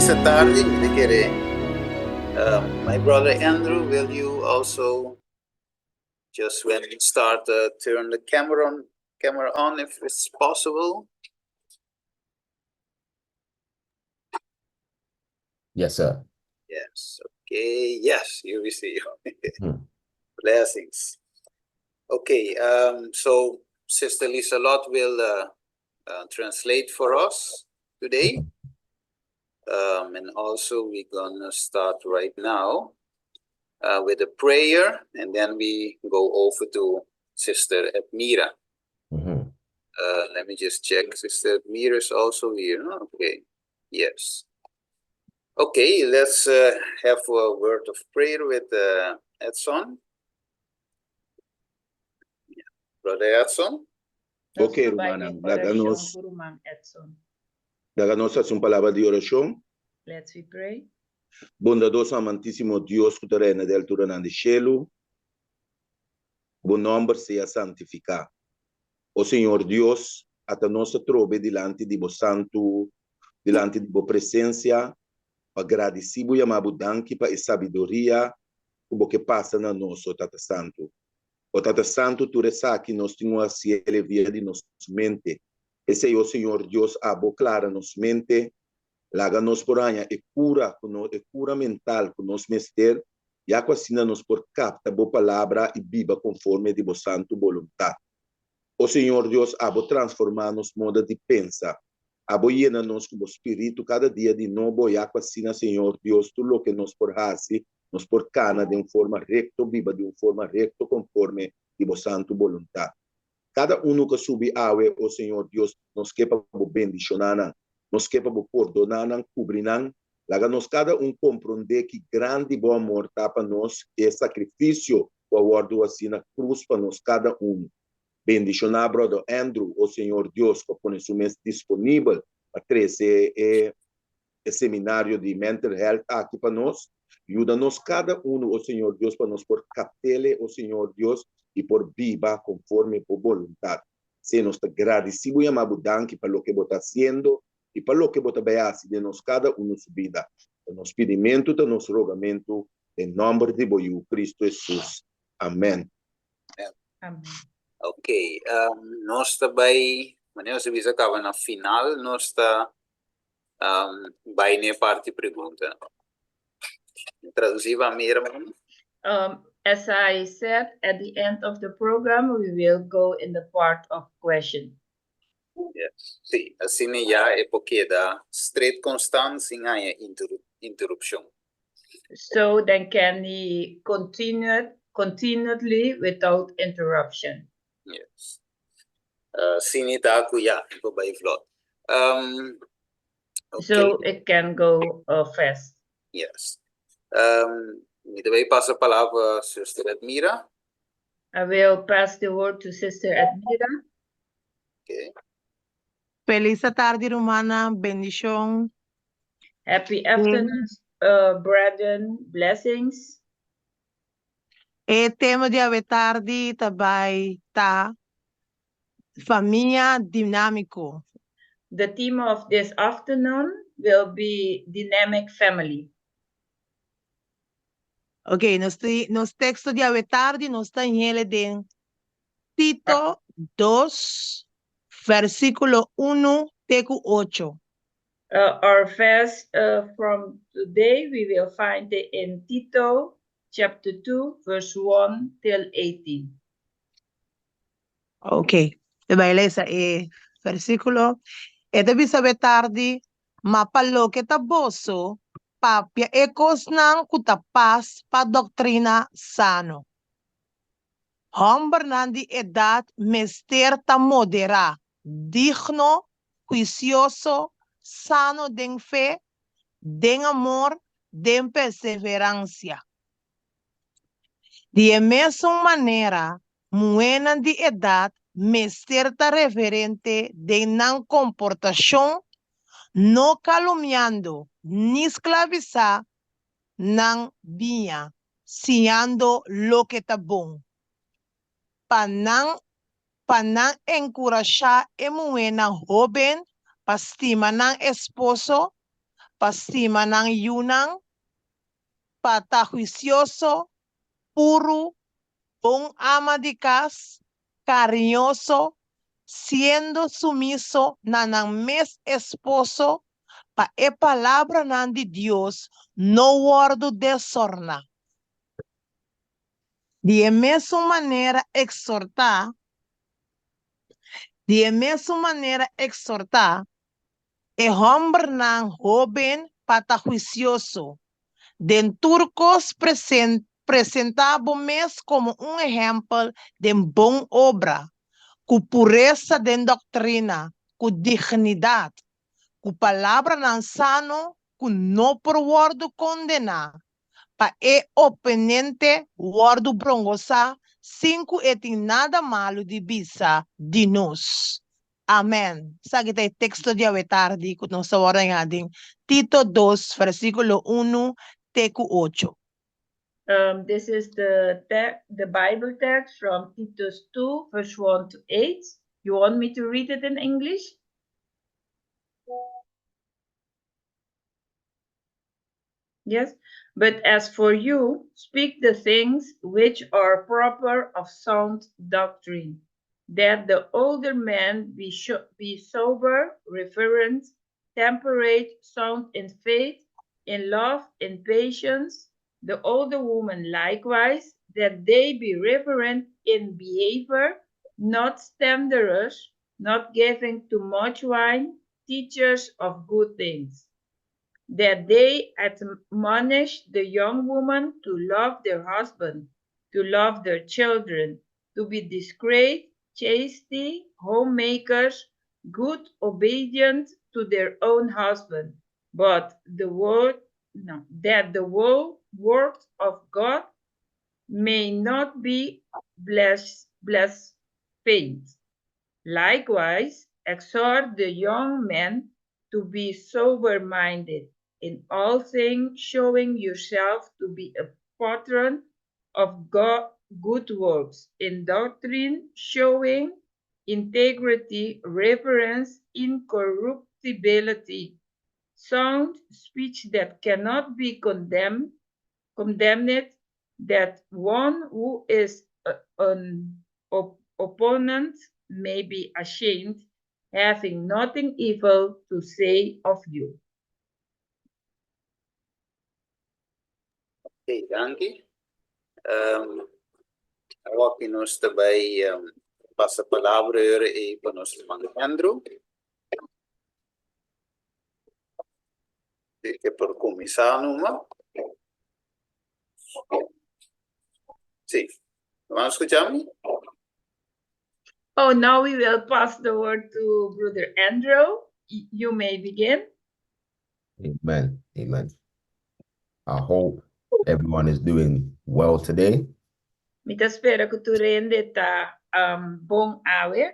esta tarde, me quiere, my brother Andrew, will you also just when you start turn the camera on if it's possible? Yes, sir. Yes. Okay. Yes, here we see you. Blessings. Okay. So Sister Lisa Lot will translate for us today. And also we're gonna start right now with a prayer, and then we go over to Sister Admira. Let me just check. Sister Admira is also here. Okay. Yes. Okay, let's have a word of prayer with Edson. Yeah. Brother Edson. Ok, Romana, dáganos una palabra de oración. Let's we pray. Bondadoso, amantísimo Dios que reina del turno del cielo, buen nombre sea santificado. Oh Señor Dios, hasta nos trove delante de vos santo, delante de vos presencia, agradecido y amado danke para sabedoria, como que passa na nosso Tata Santo. O Tata Santo, tu resa que nós temos a se elevar de nossa mente. Esse é o Senhor Deus, abo clara nos mente, laga nos por anha, e cura mental com nos mester, e a quasina nos por capta boa palavra e viva conforme de vossa santo vontade. O Senhor Deus, abo transformar nos modo de pensar, abo llena nos com o Espírito cada dia de novo, e a quasina, Senhor Deus, tu lo que nos por hace, nos por cana de uma forma recto, viva de uma forma recto, conforme de vossa santo vontade. Cada que sube awe, o Senhor Deus, nos quepa bo bendicionar, nos quepa bo perdonar, cobrir, laga nos cada compreender que grande bom amor tapa nos, é sacrifício, o aguardo assim na cruz para nos cada Bendicionar, brother Andrew, o Senhor Deus, que põe seu mês disponível para trazer seminário de mental health aqui para nós. Ajuda-nos cada o Senhor Deus, para nós por captele, o Senhor Deus, e por viva conforme por vontade. Se nos agradecido e amado danke para o que você está fazendo e para o que você vai fazer de nós cada sua vida. O nosso pedimento, o nosso rogamento, em nome de Cristo Jesus. Amém. Amen. Ok, nós também, mas se você acaba na final, nós está vai na parte pergunta. Traduziva mesmo. As I said, at the end of the program, we will go in the part of question. Yes. Sim, assim já é porque dá straight constant sem a interrupção. So then can we continue continually without interruption? Yes. Sinita kuya, ito by vlog. Okay. So it can go fast. Yes. Ito ba passa a palavra Sister Admira? I will pass the word to Sister Admira. Okay. Feliz tarde, Romana. Bendición. Happy afternoon, brethren. Blessings. E tema de ave tarde também tá família dinâmico. The theme of this afternoon will be dynamic family. Ok, nos texto de ave tarde nos está em ele de Tito 2, versículo 1 teco 8. Our verse from today we will find it in Tito chapter 2 verse 1 till 18. Ok, vai ler esse versículo. E deve saber tarde, mas palo que tá bosso, papia e cosnan kuta paz pa doutrina sano. Hombre nandi edad mester ta modera, digno, juicioso, sano den fe, den amor, den perseverancia. De mesma maneira, muena de edad mester ta reverente de nan comportação, no calumniando, ni esclavizar, nan vinha, siando lo que tá bom. Para encorajar e muena joven, para estima nan esposo, pasima ng yunang, patajuicioso, puro, bong ama de casa, cariñoso, siendo sumiso na ng mes esposo, pa e palabra ng di Dios, no guardo desorna. De mesma maneira exortar, e hombre ng joven patajuicioso, den turcos presentado mes como un ejemplo de bom obra, com pureza de doctrina, com dignidad, com palavra ng sano, com no por word condenar, pa e oponente word brongosa, cinco etin nada malo de bisa de nós. Amen. Sa kita texto de tarde, kung nung sa oras nga din, Tito 2, versikulo 1, teku 8. This is the Bible text from Titus 2, verse 1 to 8. You want me to read it in English? Yes. But as for you, speak the things which are proper of sound doctrine, that the older men be sober, reverent, temperate, sound in faith, in love, in patience, the older woman likewise, that they be reverent in behavior, not slanderers, not giving too much wine, teachers of good things, that they admonish the young woman to love their husband, to love their children, to be discreet, chastity, homemakers, good, obedient to their own husband, but that the word of God may not be blasphemed. Likewise, exhort the young men to be sober-minded, in all things showing yourself to be a patron of good works, in doctrine showing integrity, reverence, incorruptibility, sound speech that cannot be condemned, that one who is an opponent may be ashamed, having nothing evil to say of you. Okay, dankie. Awak nos tabay pasa palabra e panos mang Andrew. Que por começar numa. Sim. Vamos escuchar-me? Oh, now we will pass the word to Brother Andrew. You may begin. Amen. Amen. I hope everyone is doing well today. Mita spera que tu rende ta bom awe.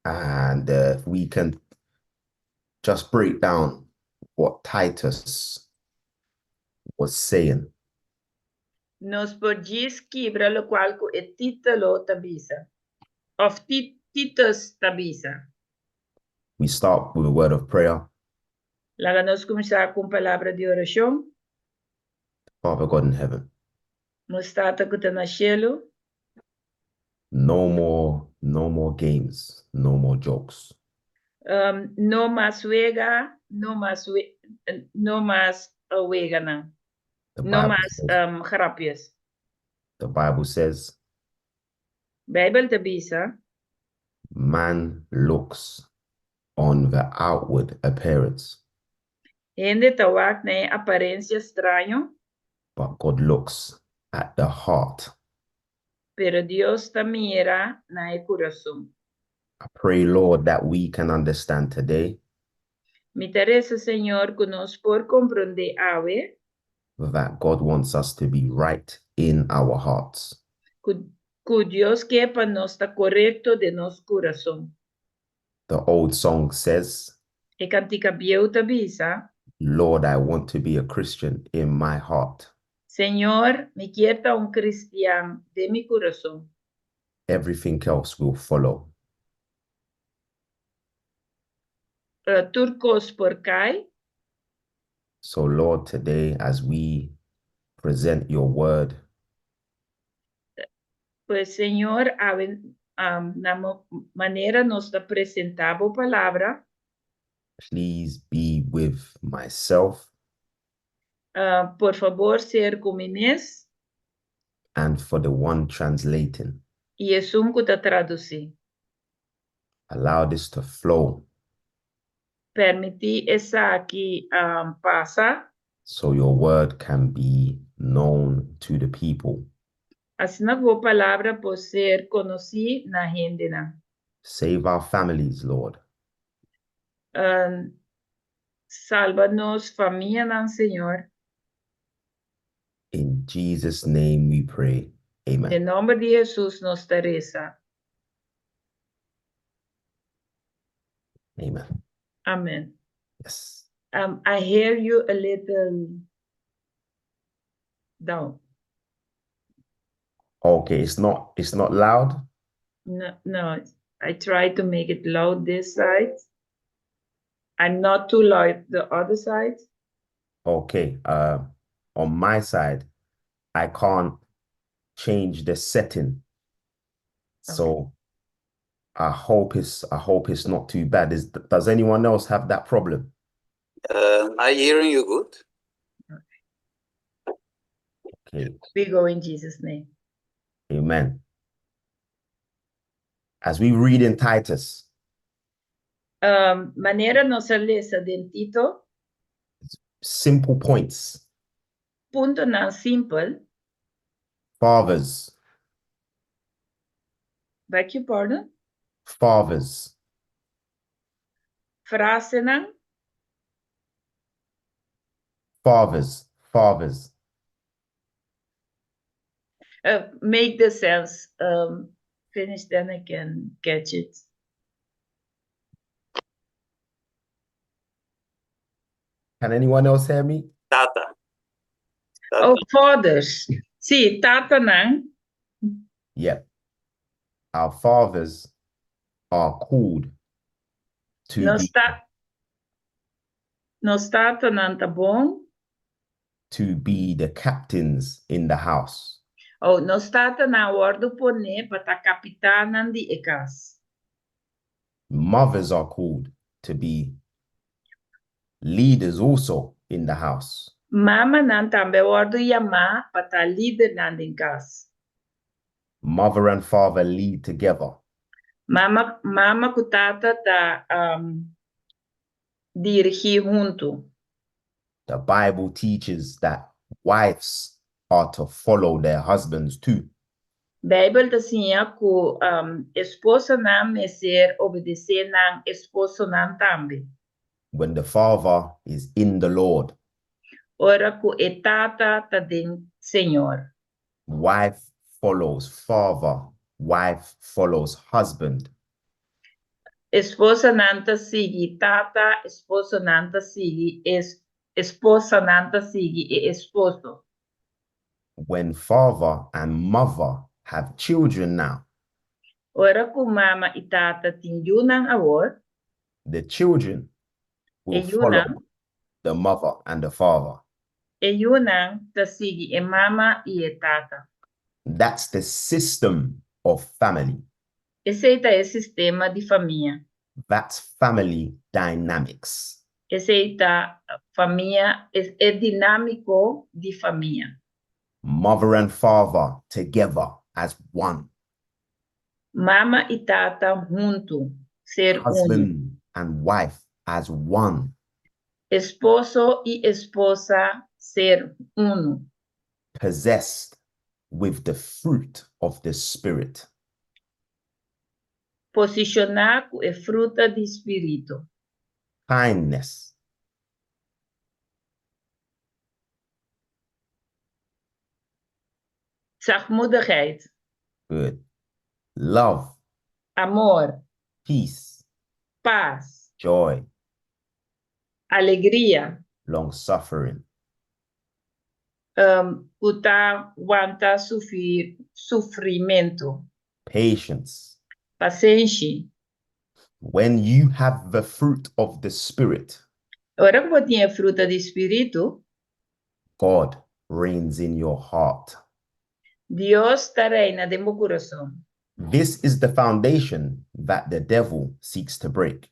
And if we can just break down what Titus was saying. Nos podis quebra lo qual co e titolo tabisa. Of Titus tabisa. We start with a word of prayer. Laga nos começar com palavra de oração. Father God in heaven, Mostata que na cielo. no more games, no more jokes. No más wega, no más wega na. No más grapjes. The Bible says, Bijbel tabisa. man looks on the outward appearance, Gente tawak na aparência estranho, but God looks at the heart. pero Dios ta mira na coração. I pray, Lord, that we can understand today Me interessa, Senhor, que nós por compreender awe, that God wants us to be right in our hearts. que Dios quepa nós ta correto de nos coração. The old song says, E cantica bieu tabisa, Lord, I want to be a Christian in my heart. Senhor, me quieta cristiano de mi coração. Everything else will follow. turcos por kai. So, Lord, today as we present your word, Pues, Señor, na maneira nós apresentamos a palavra, please be with myself por favor, ser comigo and for the one translating. e é um que está traduzir. Allow this to flow Permitir essa aqui passa, so your word can be known to the people. assim a boa palavra pode ser conhecida na gente. Save our families, Lord. Salva-nos, família, Senhor. In Jesus' name we pray. Em Amen. nome de Jesus, nos Teresa. Amen. Amen. Yes. I hear you a little down. Okay, it's not loud. No, I try to make it loud this side. I'm not too loud the other side. Okay. On my side, I can't change the setting. So I hope it's not too bad. Does anyone else have that problem? I hearing you good. Okay. We go in Jesus' name. Amen. As we read in Titus, Maneira nossa lesa del Tito, simple points. punto não simple. Fathers, Beg your pardon? fathers, Frase não? fathers, fathers. Make the sense. Finish, then I can catch it. Can anyone else hear me? Tata. Oh, fathers. Sim, tata não. Yeah. Our fathers are called to Não be está. Não está não tá bom. the captains in the house. Oh, não está na ordem pone para capitana de casa. Mothers are called to be leaders also in the house. Mama não também ordem chamar para líder na de casa. Mother and father lead together. Mama com tata tá dirigir junto. The Bible teaches that wives are to follow their husbands too. Bíblia ensina que esposa não é ser obedecer não esposo não também. When the father is in the Lord, Ora que e tata tá den Senhor. wife follows father, wife follows husband. Esposa não tá sigue tata, esposo não tá sigue esposa não tá sigue e esposo. When father and mother have children now, Ora que mama e tata tinham agora, the children will e follow the mother and the father. yunang tá sigue e mama e tata. That's the system of family. Esse é o sistema de família. That's family dynamics. Esse é família é dinâmico de família. Mother and father together as one. Mama e tata junto, ser Husband and wife as one. Esposo y esposa ser uno. Possessed with the fruit of the Spirit. Posicionar com a fruta do Espírito. Kindness. Zachtmoedigheid. Good. Love. Amor. Peace. Paz. Joy. Alegria. Long suffering. Puta aguanta sofrimento. Patience. Paciência. When you have the fruit of the Spirit, Ora que você tinha fruta de espírito, God reigns in your heart. Dios está reina de meu coração. This is the foundation that the devil seeks to break.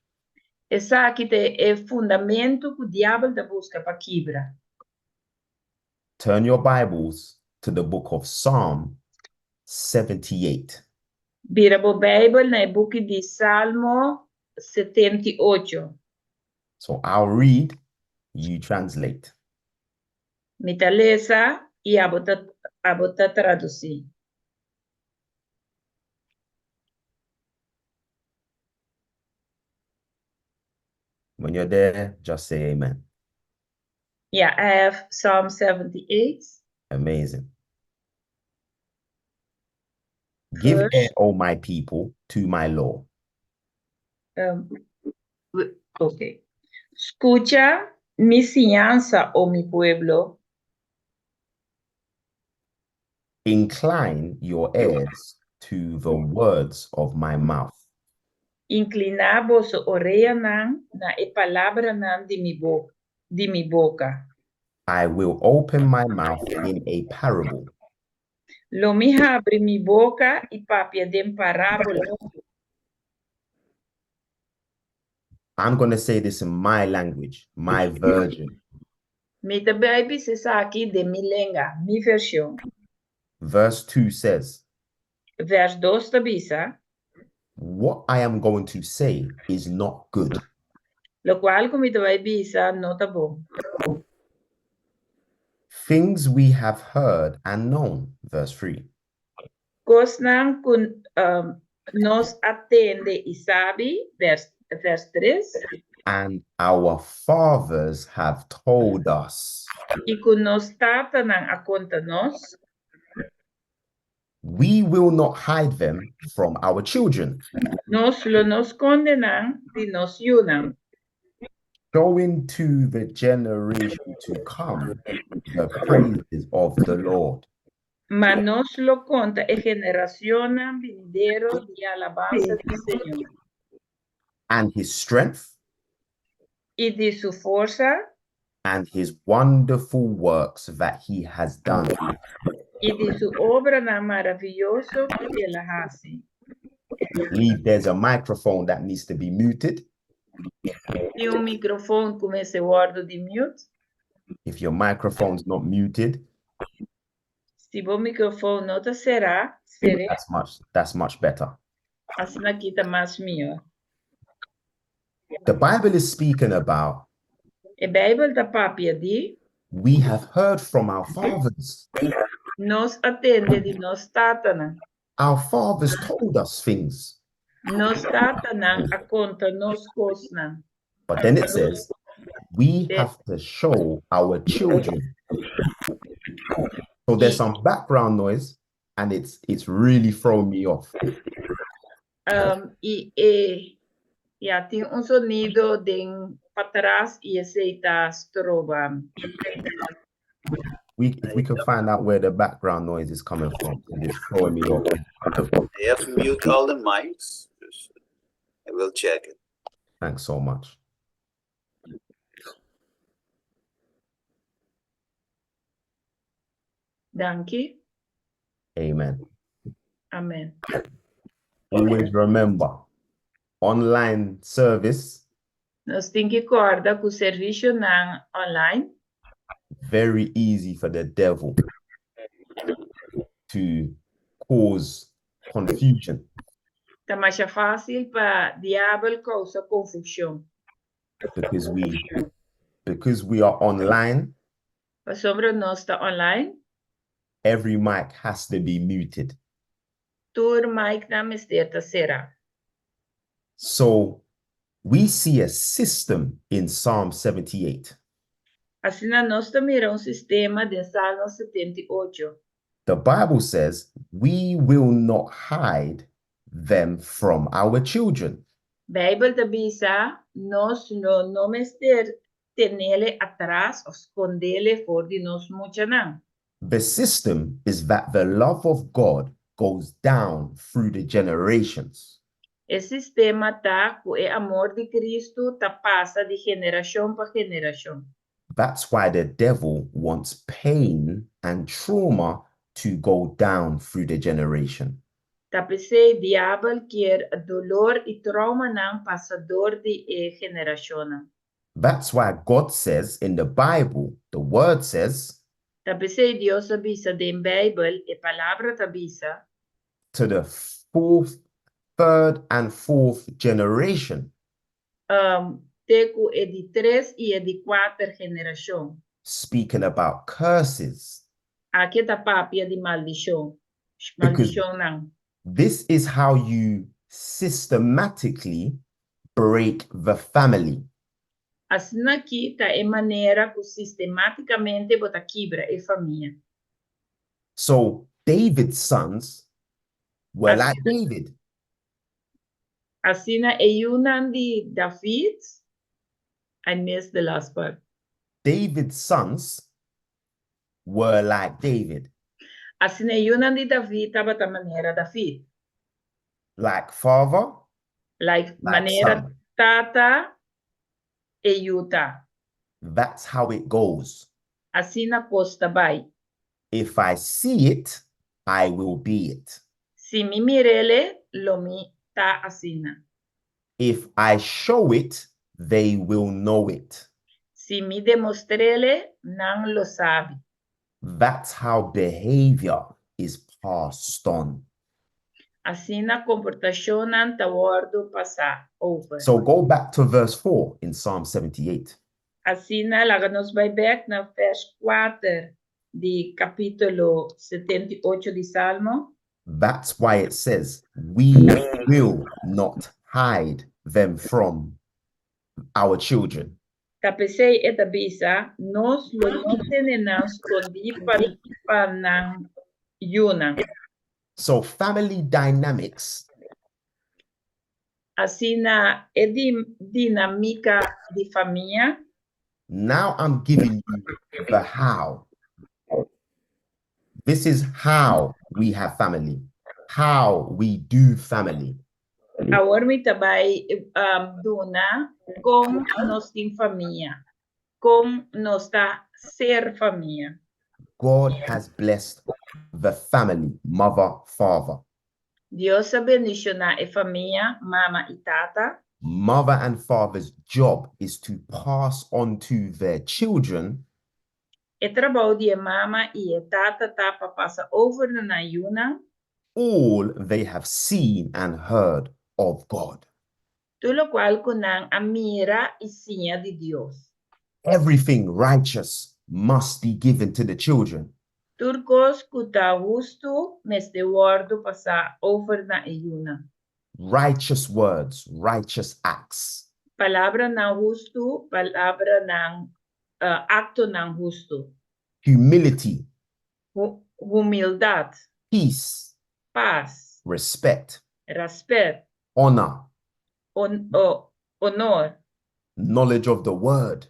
Essa aqui é fundamento que o diabo da busca para quebrar. Turn your Bibles to the book of Psalm 78. Vira a Bíblia na book de Salmo 78. So I'll read, you translate. Me talesa e abota traduzir. When you're there, just say amen. Yeah, I have Psalm 78. Amazing. Give First, ear, O my people, to my law. okay. Escucha mi enseñanza, oh mi pueblo. Incline your ears to the words of my mouth. Inclinar vosso orelha na e palavra de mi boca. I will open my mouth in a parable. Lo mi abre mi boca e papia dem parábola. I'm going to say this in my language, my version. Me também se aqui de mi lenga, mi versão. Verse 2 says, Vers 2 tabisa, what I am going to say is not good. lo qual como também bisa não tá bom. Things we have heard and known, verse 3. Cosnan kun nos atende e sabe, vers 3. And our fathers have told us. E kun nos tata nang akonta nos, We will not hide them from our children, nos lo nos condenan di nos yunang. showing to the generation to come the praises of the Lord. Ma nos lo conta e generación venidero de alabanza del Señor. And his strength Y de su fuerza and his wonderful works that he has done. y de su obra na maravilloso que él hace. I believe there's a microphone that needs to be muted. Y un micrófono como ese guardo de mute. If your microphone's not muted, Si vos micrófono no te será, that's much better. así na quita más mío. The Bible is speaking about E Bible da papia di we have heard from our fathers. nos atende de nos tatana. Our fathers told us things. Nos tatana a conta nos cosna. But then it says, we have to show our children. So there's some background noise and it's really throwing me off. Ya tem un sonido de para atrás y ese está estroba. If we can find out where the background noise is coming from, it's throwing me off. You have to mute all the mics. I will check it. Thanks so much. Danke. Amen. Amen. Always remember, online service, Nós tem que acordar com o serviço na online. very easy for the devil to cause confusion. Tá mais fácil para diabo causar confusão. Because we are online, Para sobre nós está online, every mic has to be muted. tur mic na misterta será. So we see a system in Psalm 78. Assim nós temos sistema de Salmo 78. The Bible says we will not hide them from our children. Bible te bisa nos no mester tenele atrás o escondele for di nos mucha nan. The system is that the love of God goes down through the generations. E sistema ta ku e amor de Cristo ta pasa de generación pa generación. That's why the devil wants pain and trauma to go down through the generation. Tapese diablo quer dolor e trauma ng pasador de generación. That's why God says in the Bible, the word says, Tapese Dios avisa de Bible e palabra tabisa to the fourth, third, and fourth generation, teku e de 3 e de 4 generación. speaking about curses. Aqui ta papia de maldição. Because Maldição não. this is how you systematically break the family. Assim aqui tá é maneira que sistematicamente bota quebra e família. So David's sons were As- like David. Assim é uma de David. I missed the last part. David's sons were like David, Assim é uma de David tava da maneira David. like father, Like like maneira son. tata e Yuta. That's how it goes. Assim na costa vai. If I see it, I will be it. Se mi mirele, lo mi ta asina. If I show it, they will know it. Se mi demostrele, não lo sabe. That's how behavior is passed on. Assim na comportação não ta wordo passar over. So go back to verse 4 in Psalm 78. Assim na laganos vai back na vers 4 de capítulo 78 de Salmo. That's why it says, we will not hide them from our children. Tapesei e tabisa, nos lo não tenenam escondi para não yuna. So family dynamics Assim na é dinâmica de família. now I'm giving you the how. This is how we have family, how we do family. Agora me trabalho dona como nós temos família, como nós está ser família. God has blessed the family, mother, father. Deus abençoa a família, mama e tata. Mother and father's job is to pass on to their children E trabalho de mama e tata tapa passa over na yuna. all they have seen and heard of God. Tudo qual kunang amira e sinha de Deus. Everything righteous must be given to the children. Turcos kuta justo mes de wordo passa over na yuna. Righteous words, righteous acts. Palabra ng justo, palabra ng acto ng justo. Humility, Humildad, peace, paz, respect, respeto, honor, honor, knowledge of the word,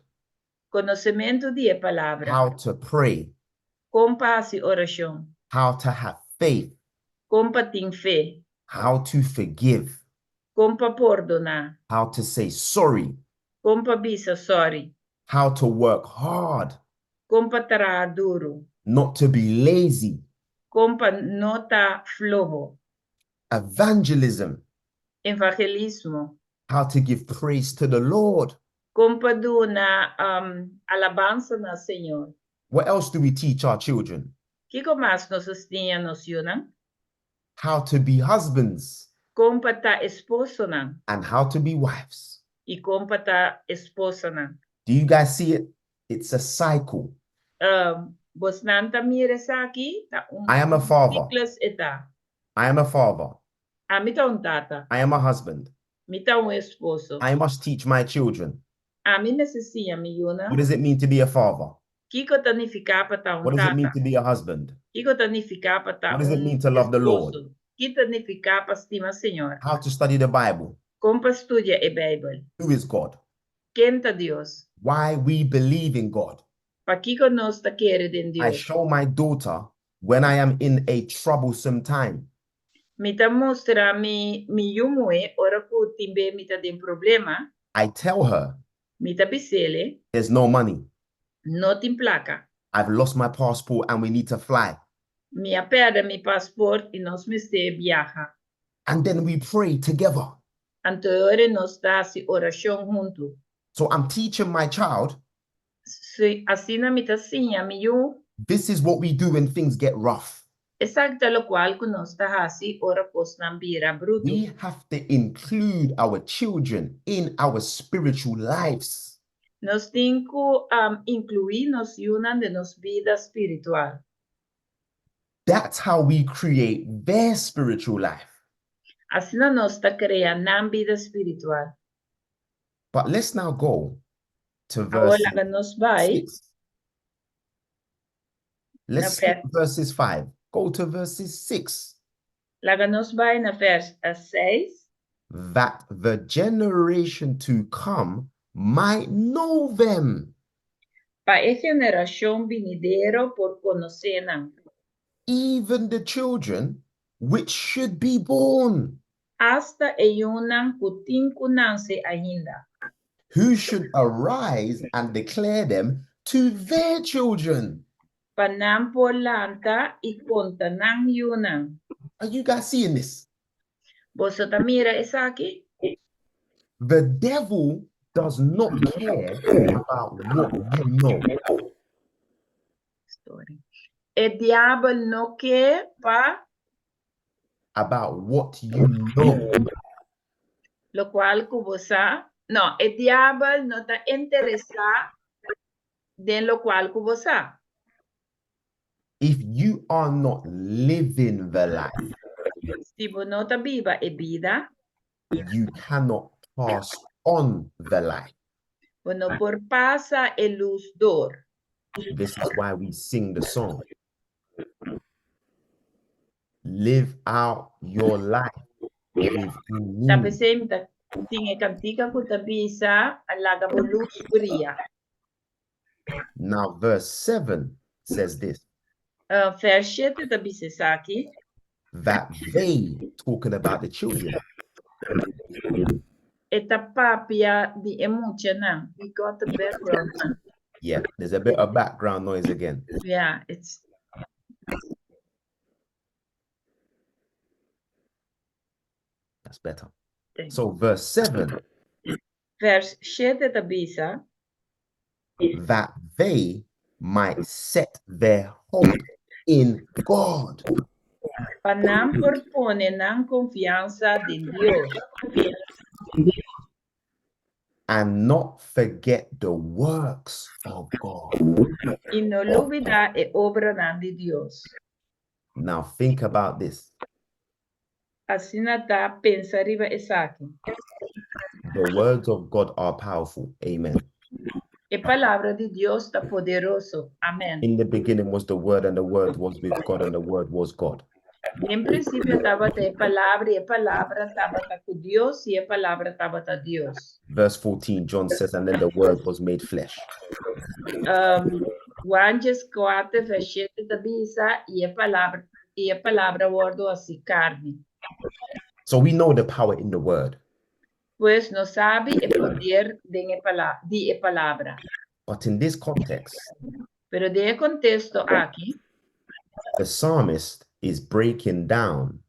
conhecimento de palavra, how to pray, com paz e oração, how to have faith, com pating fé, how to forgive, com pa perdonar, how to say sorry, com pa bisa sorry, how to work hard, com pa trabalhar duro, not to be lazy, com pa nota flojo, evangelism, evangelismo, how to give praise to the Lord. com pa duna alabanza na Senhor. What else do we teach our children? Kiko mas nos tinha nocionan? How to be husbands Com pa ta esposo nan and how to be wives. e com pa ta esposa nan. Do you guys see it? It's a cycle. Bos nanta mire sa aqui, ta I am a father. ciclos eta. I am a father. Mita un tata, I am a husband. mita un esposo. I must teach my children. Mi necessia mi yuna. What does it mean to be a father? Kiko tanifica pa ta un What does it mean tata. to be a husband? Kiko tanifica pa ta What does it un mean to love the Lord? esposo. Ki tanifica pa stima Senhor. How to study the Bible? Com pa studia e Bible. Who is God? Kenta Dios. Why we believe in God. Pa kiko nos ta quere den I Dios. show my daughter when I am in a troublesome time. Mita mostra mi yumue ora ku timbe mita den problema. I tell her Mita bisele there's no money. no tin placa. I've lost my passport and we need to fly. Mia perde mi passport e nos miste viaja. And then we pray together. Antore nos dasi oración junto. So I'm teaching my child, Asina mita sinha mi yu. this is what we do when things get rough. Exacta lo cual ku nos tahasi ora kosnan bira bruto. We have to include our children in our spiritual lives. Nos tinku incluir nos yunan de nos vida espiritual. That's how we create their spiritual life. Asina nos ta crea nan vida espiritual. But let's now go to Ahora verse que nos vai 6. Let's skip verses 5. Go to verses 6. la que nos vai na vers 6. That the generation to come might know them, Pa e generación vinidero por conocenan. even the children which should be born, Hasta eyunan kutin kunanse ainda. who should arise and declare them to their children. Panam por lanta y contanan yunan. Are you guys seeing this? Vosotros mira esa aquí. The devil does not care about what you know. Story. El diablo no quiere pa About what you know. lo cual kubosa. No, el diablo no está interesado de lo cual kubosa. If you are not living the life, Si vos no está viva e vida, you cannot pass on the life. vos no por pasa el luz dor. This is why we sing the song. Live out your life within Tapi me. sem ta tinge cantica ku tabisa alaga bo luz bria. Now, verse 7 says this, Vers 7 tabisa saki. that they, talking about the children, Eta papia di emucha na. We got the background. yeah, there's a bit of background noise again. Yeah, it's That's better. Thanks. So verse 7, vers 7 tabisa. that they might set their hope in God. Panam por pone nan confianza de Dios. And not forget the works of God. Y no lo olvida e obra nan de Dios. Now think about this. Así nata pensariva esaki. The words of God are powerful. Amen. E palabra de Dios está poderoso. Amén. In the beginning was the Word, and the Word was with God, and the Word was God. En principio estaba te palabra, y palabra estaba con Dios, y palabra estaba ta Dios. Verse 14, John says, and then the Word was made flesh. Juan 4, vers 7 tabisa, y palabra guardo así carne. So we know the power in the Word. Pues no sabe el poder de palabra. But in this context, Pero de contexto aquí, the psalmist is breaking down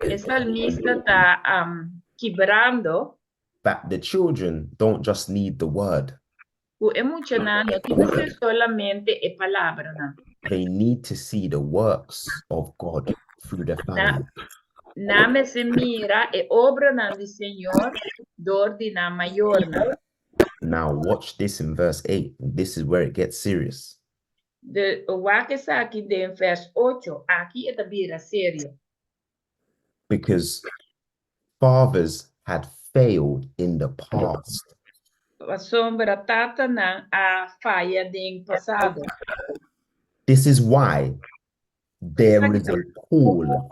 el salmista está quebrando that the children don't just need the Word. o emocional, no tiene que ser solamente el palabra. No. They need to see the works of God through the family. Name se mira e obra del Señor, dor di na mayor. Now watch this in verse 8. This is where it gets serious. De o que está aquí de vers 8, aquí está bien serio. Because fathers had failed in the past. A sombra tata na a falha de passado. This is why there is a call.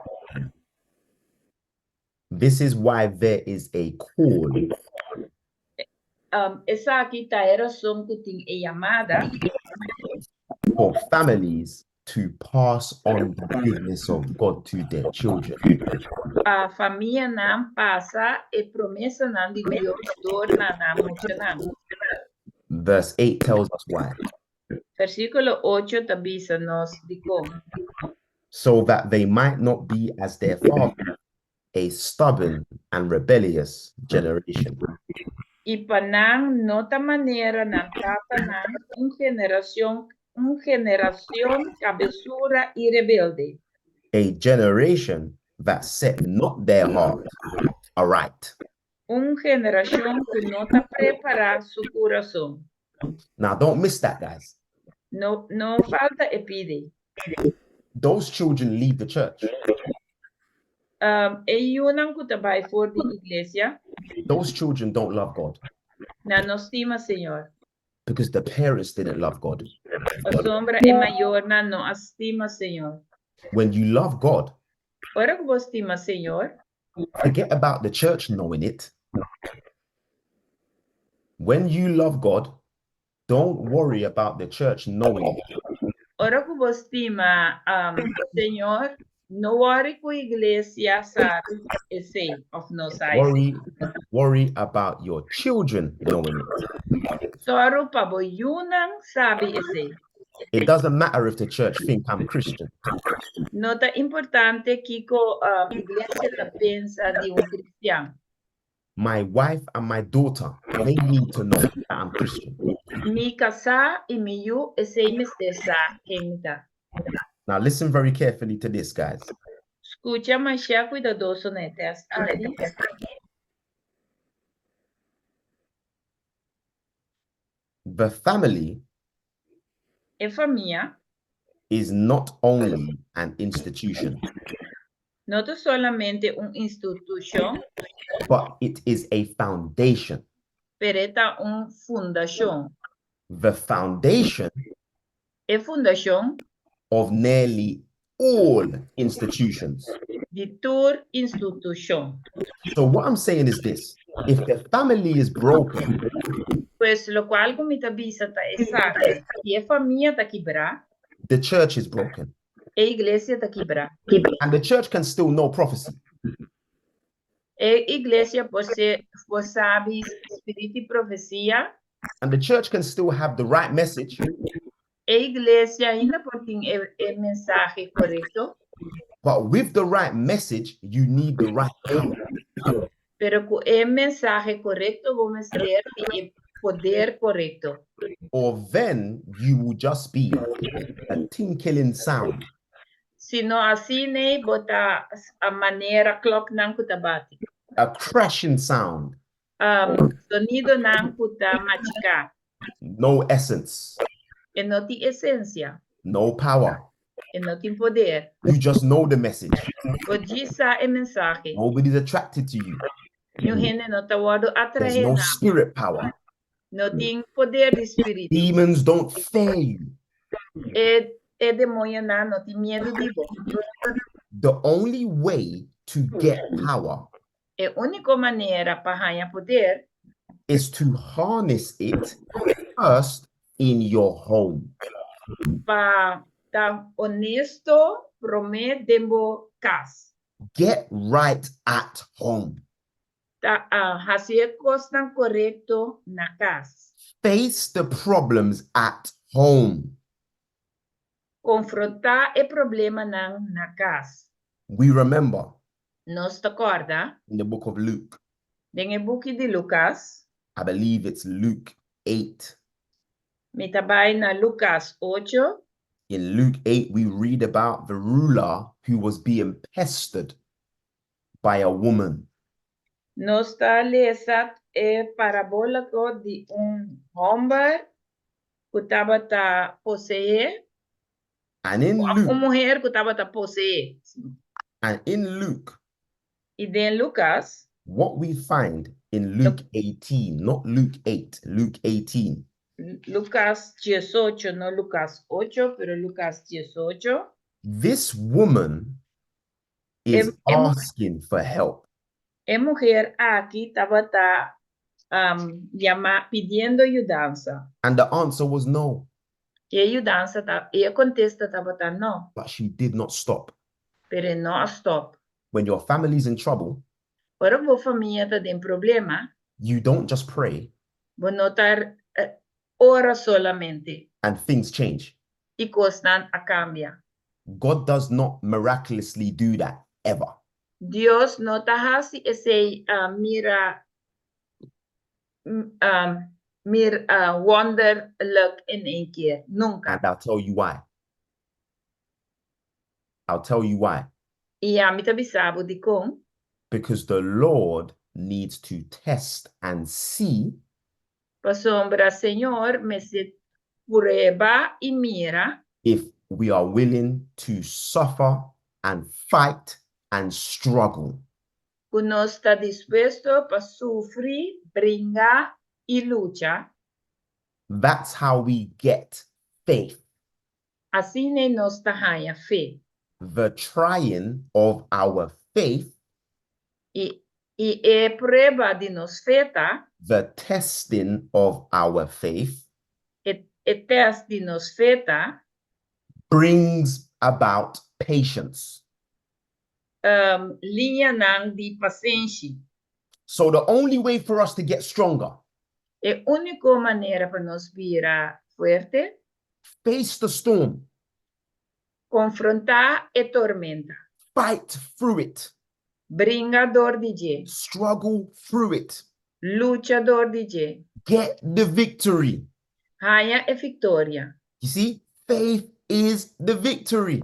This is why there is a call Esa aqui tá era som que tem a chamada for families to pass on the goodness of God to their children. A família não passa e promessa não de Deus torna não muito não. Verse 8 tells us why. Versículo 8 tabisa nos de como. So that they might not be as their father, a stubborn and rebellious generation. E panang nota maneira não tata não geração cabeçura e rebelde. A generation that set not their heart aright. Geração que não está preparada seu coração. Now, don't miss that, guys. No falta e pide. Those children leave the church. E yunang kutabay for the iglesia. Those children don't love God Na nos estima, Señor. because the parents didn't love God. O sombra e mayor na no estima, Señor. When you love God, Ora que vos estima, Señor. forget about the church knowing it. When you love God, don't worry about the church knowing it. Ora que vos estima, Señor, no worry ku iglesia sabe ese of no size. Worry about your children knowing it. Soro pa bo yunang sabe ese. It doesn't matter if the church think I'm Christian. Nota importante kiko iglesia ta pensa di un cristiano. My wife and my daughter, they need to know that I'm Christian. Mi casa y mi yu ese mestesa kengita. Now listen very carefully to this, guys. Escucha mais cuidadoso netas ali. The family E família is not only an institution, não é solamente instituição, but it is a foundation. pero fundação. The foundation E fundação of nearly all institutions. de toda instituição. So what I'm saying is this: if the family is broken, Pues lo qual como me avisa tá exato. E a família tá quebrar, the church is broken. e a igreja tá quebrar. And the church can still know prophecy. E a igreja você sabe espírito e profecia. And the church can still have the right message. E a igreja ainda pode ter mensagem correto. But with the right message, you need the right power. Pero com o mensagem correto, vamos ter o poder correto. Or then you will just be a tinkling sound. Se não assim, nem botar a maneira clock não kutabati. A crashing sound. Sonido não kuta machicar. No essence. E não tem essência. No power. E não tem poder. You just know the message. O disa é mensagem. Nobody's attracted to you. Não gente não tá wado There's atrair. no spirit power. Não tem poder de espírito. Demons don't fear you. E demônio não tem medo de você. The only way to get power E a única maneira para ganhar poder is to harness it first in your home. para estar honesto, prometendo casa. Get right at home. Fazer coisas correto na casa. Face the problems at home. Confrontar o problema na casa. We remember Nos acorda, in the book of Luke, no book de Lucas, I believe it's Luke 8. me trabalho na Lucas 8. In Luke 8, we read about the ruler who was being pestered by a woman. Nos está lendo parábola de homem que estava possuído, And in Luke, mulher que estava possuída. and in Luke, E de Lucas, what we find in Luke 18, not Luke 8, Luke 18, Lucas 18, no Lucas 8, pero Lucas 18. this woman is asking for help. A mujer aqui estava pidiendo ayudanza. And the answer was no. E io danza, e contesta tabata no, but she did not stop. pero no stop. When your family's in trouble, Ora vo famiglia ta den problema, you don't just pray vo notar ora solamente, and things change. e costan a cambia. God does not miraculously do that ever. Dios no ta hasi ese wonderlijk in één keer. Nunca. And I'll tell you why. I'll tell you why. E a mi bisabo di con, Because the Lord needs to test and see pa sombra Señor me se prueba y mira if we are willing to suffer and fight and struggle. uno está dispuesto para sufrir, brincar y luchar. That's how we get faith. Así ne nos haya fe. The trying of our faith, Y e prueba de nos feta, the testing of our faith, e test de nos feta, brings about patience. linha nang di paciência. So the only way for us to get stronger, É única maneira para nos virar fuerte, face the storm, confrontar e tormenta. fight through it, Bringador de je, struggle through it, luchador de je, get the victory. haya e vitória. You see, faith is the victory.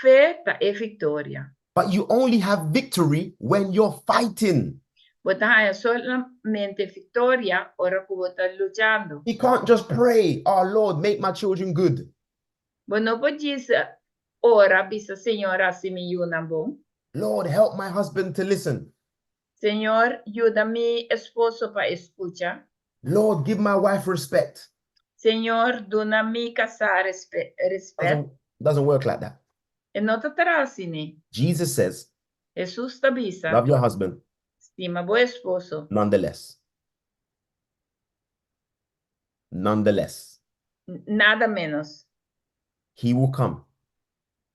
Fé é vitória. But you only have victory when you're fighting. Você haya solamente vitória ora que você está luchando. You can't just pray, oh Lord, make my children good. Você não pode dizer, ora, bisa Senhor, assim me ajuda bom. Lord, help my husband to listen. Senhor, ajuda mi esposo para escuchar. Lord, give my wife respect. Senhor, dona mi casar respeito. Doesn't work like that. E não te assim, né? Jesus says, Jesus te avisa, love your husband, estima bom esposo. nonetheless. Nonetheless, Nada menos. he will come.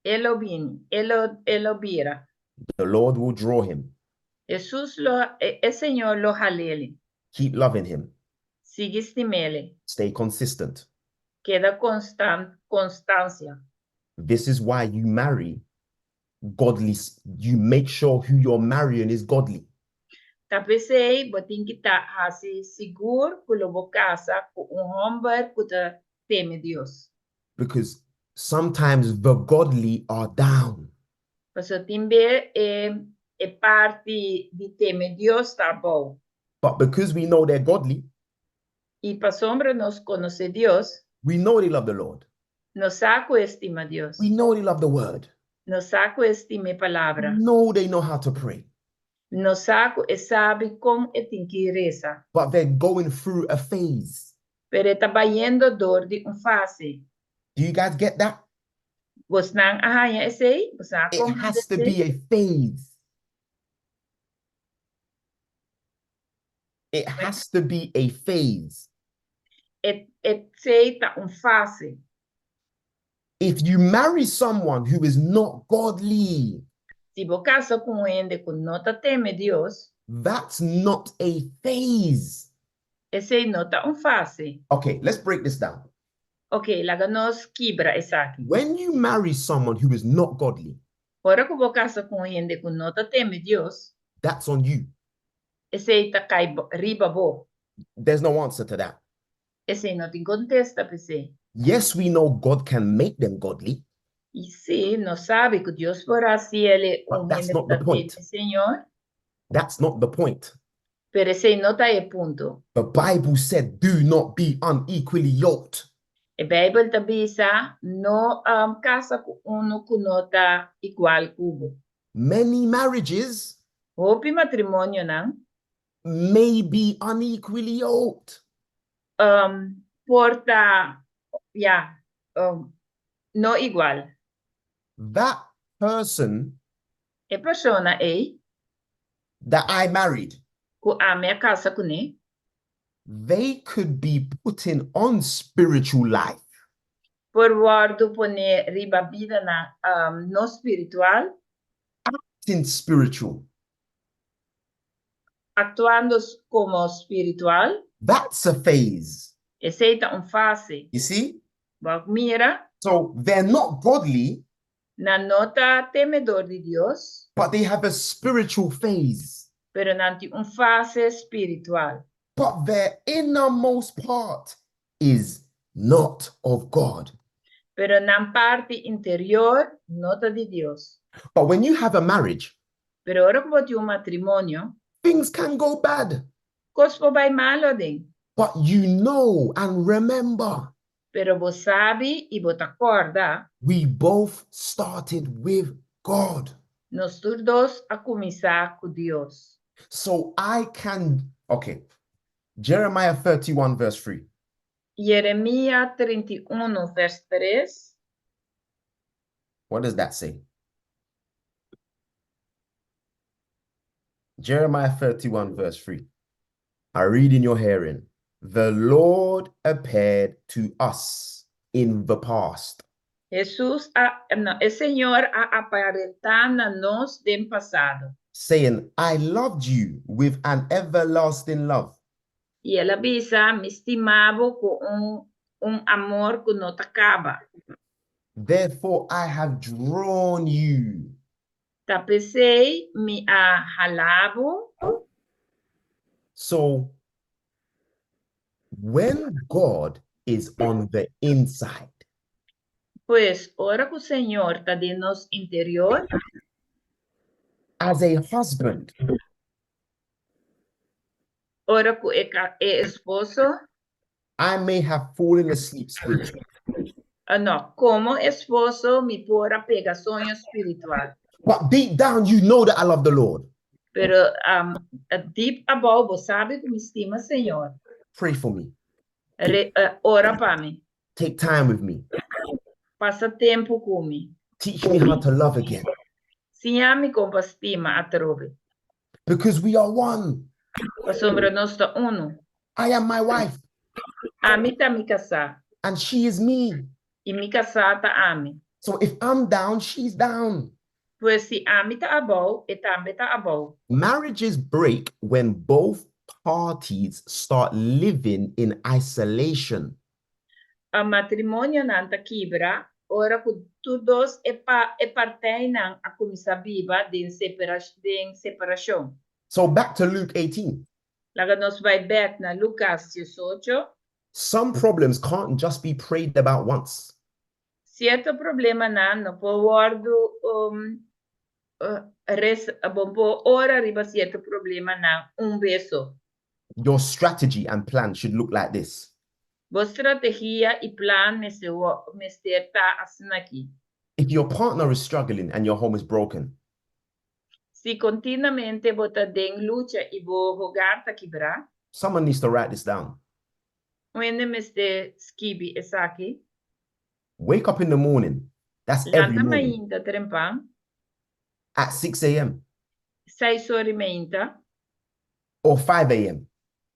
Ele viene, ele vira. The Lord will draw him. Jesus el Señor lo jalele. Keep loving him. Sigue estimele. Stay consistent. Queda constancia. This is why you marry godly. You make sure who you're marrying is godly. Tapesei, botin kita hasi seguro que lo casa con hombre que te teme Dios. Because sometimes the godly are down. Paso timbe e parte di teme Dios tá bom. But because we know they're godly, Y pa sombra nos conoce Dios, we know they love the Lord. nos saco estima Dios. We know they love the word. Nos saco estime We palabra. know they know how to pray. Nos saco e sabe como e tem que reza. But they're going through a phase. Pero está bayendo dor de fase. Do you guys get that? Vos nang ahaya ese, vos nang It has to be a phase. It has to be a phase. et sei ta fase. If you marry someone who is not godly, Si vos casa com ende que não ta teme Dios, that's not a phase. esse não ta fase. Okay, let's break this down. Ok, laga nos quebra essa aqui. When you marry someone who is not godly, Ora que vos casa com ende que não ta teme Dios, that's on you. esse ta cai riba bo. There's no answer to that. Esse não te contesta pese. Yes, we know God can make them godly, E se não sabe que Deus porá se ele But that's ende not the ta point. teme Senhor, that's not the point. pero esse não ta é ponto. The Bible said, do not be unequally yoked. A Bible tabisa no casa com uno que não ta igual cubo. Many marriages Hopi matrimônio não may be unequally yoked. porta no igual. That person E persona that I married, que ame a casa com they could be putting on spiritual life. Por wardo pone riba vida na no spiritual, acting spiritual. actuando como spiritual, That's a phase. aceita fase. You see? Bak mira, So they're not godly, na nota temedor de Dios, but they have a spiritual phase. pero nanti fase espiritual. But their innermost part is not of God. Pero na parte interior, nota de Dios. But when you have a marriage, Pero ora como ti matrimonio, things can go bad. cospo vai malo din. But you know and remember, Pero vos sabe e vos acorda, we both started with God. nós todos a começar com Deus. So I can, okay, Jeremiah 31 verse 3. Jeremias 31, verso 3. What does that say? Jeremiah 31 verse 3. I read in your hearing, the Lord appeared to us in the past. Jesús, el Señor ha aparentado a nós del pasado. Saying, I loved you with an everlasting love. E ela avisa, me estimava com amor que não acaba. Therefore, I have drawn you. Tapecei, me jalavo. So, when God is on the inside, Pois, ora que o Senhor está de nosso interior, as a husband, ora que é esposo, I may have fallen asleep spiritually. não, como esposo, me pôr pegar sonho espiritual. But deep down, you know that I love the Lord. Pero deep above, você sabe que me estima, Senhor. Pray for me. Ora para mim. Take time with me. Passa tempo comigo. Teach me how to love again. Siamo com estima a trove. Because we are one. A sombra nós está uno. I am my wife, A mim tá me casar. and she is me. E me casar tá a mim. So if I'm down, she's down. Pois se a mim tá abau, e também tá abau. Marriages break when both parties start living in isolation. A matrimônio não tá quebra, ora que todos partem a começar a viver de separação. So back to Luke 18. Laga nós vai back na Lucas 18. Some problems can't just be prayed about once. Certo problema não pode ora riba certo problema não beso. Your strategy and plan should look like this. Boa estratégia e plano me está assim aqui. If your partner is struggling and your home is broken, Se continuamente bota den luta e vou jogar tá quebrar, someone needs to write this down. onde me este skibi essa aqui, Wake up in the morning. That's every lanta morning mainta trempam, at 6 a.m. 6 horas mainta, or 5 a.m.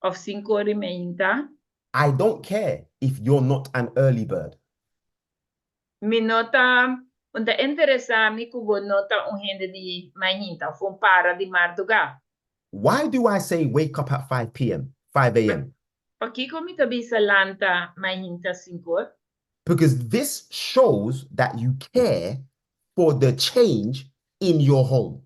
of 5 horas mainta, I don't care if you're not an early bird. me nota, onde interessa me que nota gente de mainta, foi para de madrugada. Why do I say wake up at 5 p.m., 5 a.m.? Aqui como tá bisa lanta mainta 5 horas, Because this shows that you care for the change in your home.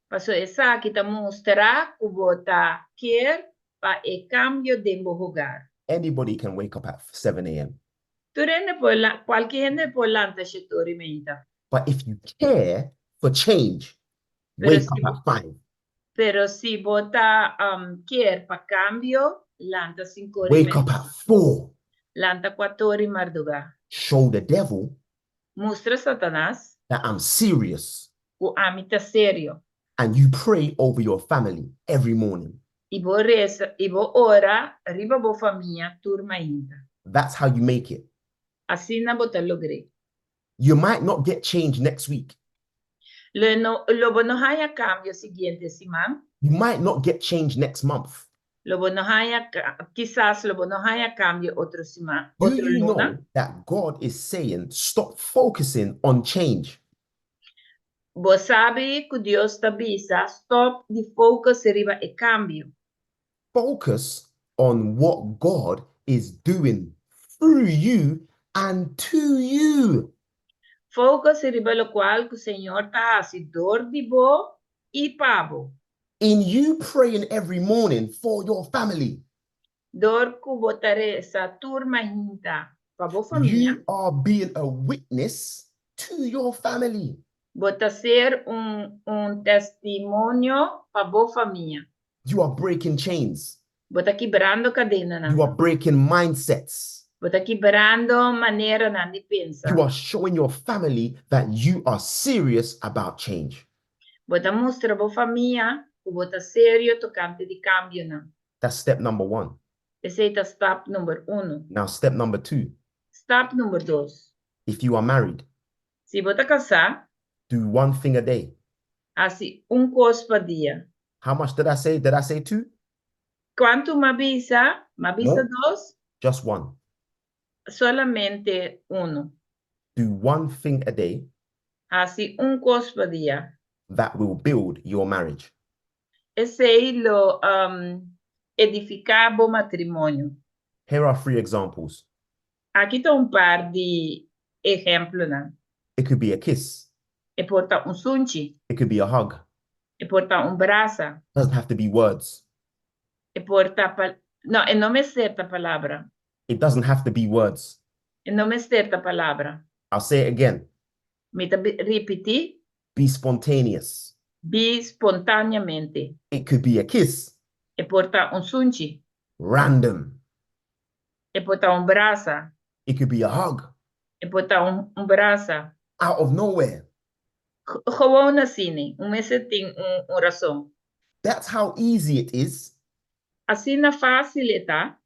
passo essa aqui tá mostrar que bota quer para o cambio de lugar. Anybody can wake up at 7 a.m. Tu rende por qualquer gente por lanta setori menta. But if you care for change, Pero wake si- up at 5. Pero si bota quer para cambio, lanta 5 horas Wake up at 4. lanta 4 horas madrugada. Show the devil Mostra Satanás that I'm serious. o amita sério. And you pray over your family every morning. E vou reza, e vou ora, riba bo família, turma ainda. That's how you make it. Assim na bota logrei. You might not get change next week. Lobo no haya cambio siguiente semana. You might not get change next month. Quizás lo bonohaya cambio otro Do otro you luna. know that God is saying, stop focusing on change? Você sabe que Deus está bisa, stop de focus riba e cambio. Focus on what God is doing through you and to you. Focus riba lo qual que o Senhor está dor de bo e pabo. In you praying every morning for your family, Dor que botare essa turma hinta para bo família. you are being a witness to your family. Bota ser testemunho para bo família. You are breaking chains. Bota quebrando cadena. You are breaking mindsets. Bota quebrando maneira de pensar. You are showing your family that you are serious about change. Bota mostra bo família que bota sério tocante de cambio. That's step number 1. Esse é step número 1. Now, step number 2. Step número 2. If you are married, Se você casar, do one thing a day. assim, coisa por dia. How much did I say? Did I say 2? Quanto mabisa? Mabisa No. 2? Just 1. Solamente 1. Do one thing a day Assim, coisa por dia. that will build your marriage. Esse é lo edificar bom matrimônio. Here are 3 examples. Aqui está par de exemplos, né? It could be a kiss. E porta sunchi. It could be a hug. E porta braça. Doesn't have to be words. E porta... No, e não é certa palavra. It doesn't have to be words. E não é certa palavra. I'll say it again. Me repetir. Be spontaneous. Be espontaneamente. It could be a kiss. E porta sunchi. Random. E porta braça. It could be a hug. E porta braça. Out of nowhere. Gewoon assim, esse tem razão. That's how easy it is Assim na fácil tá?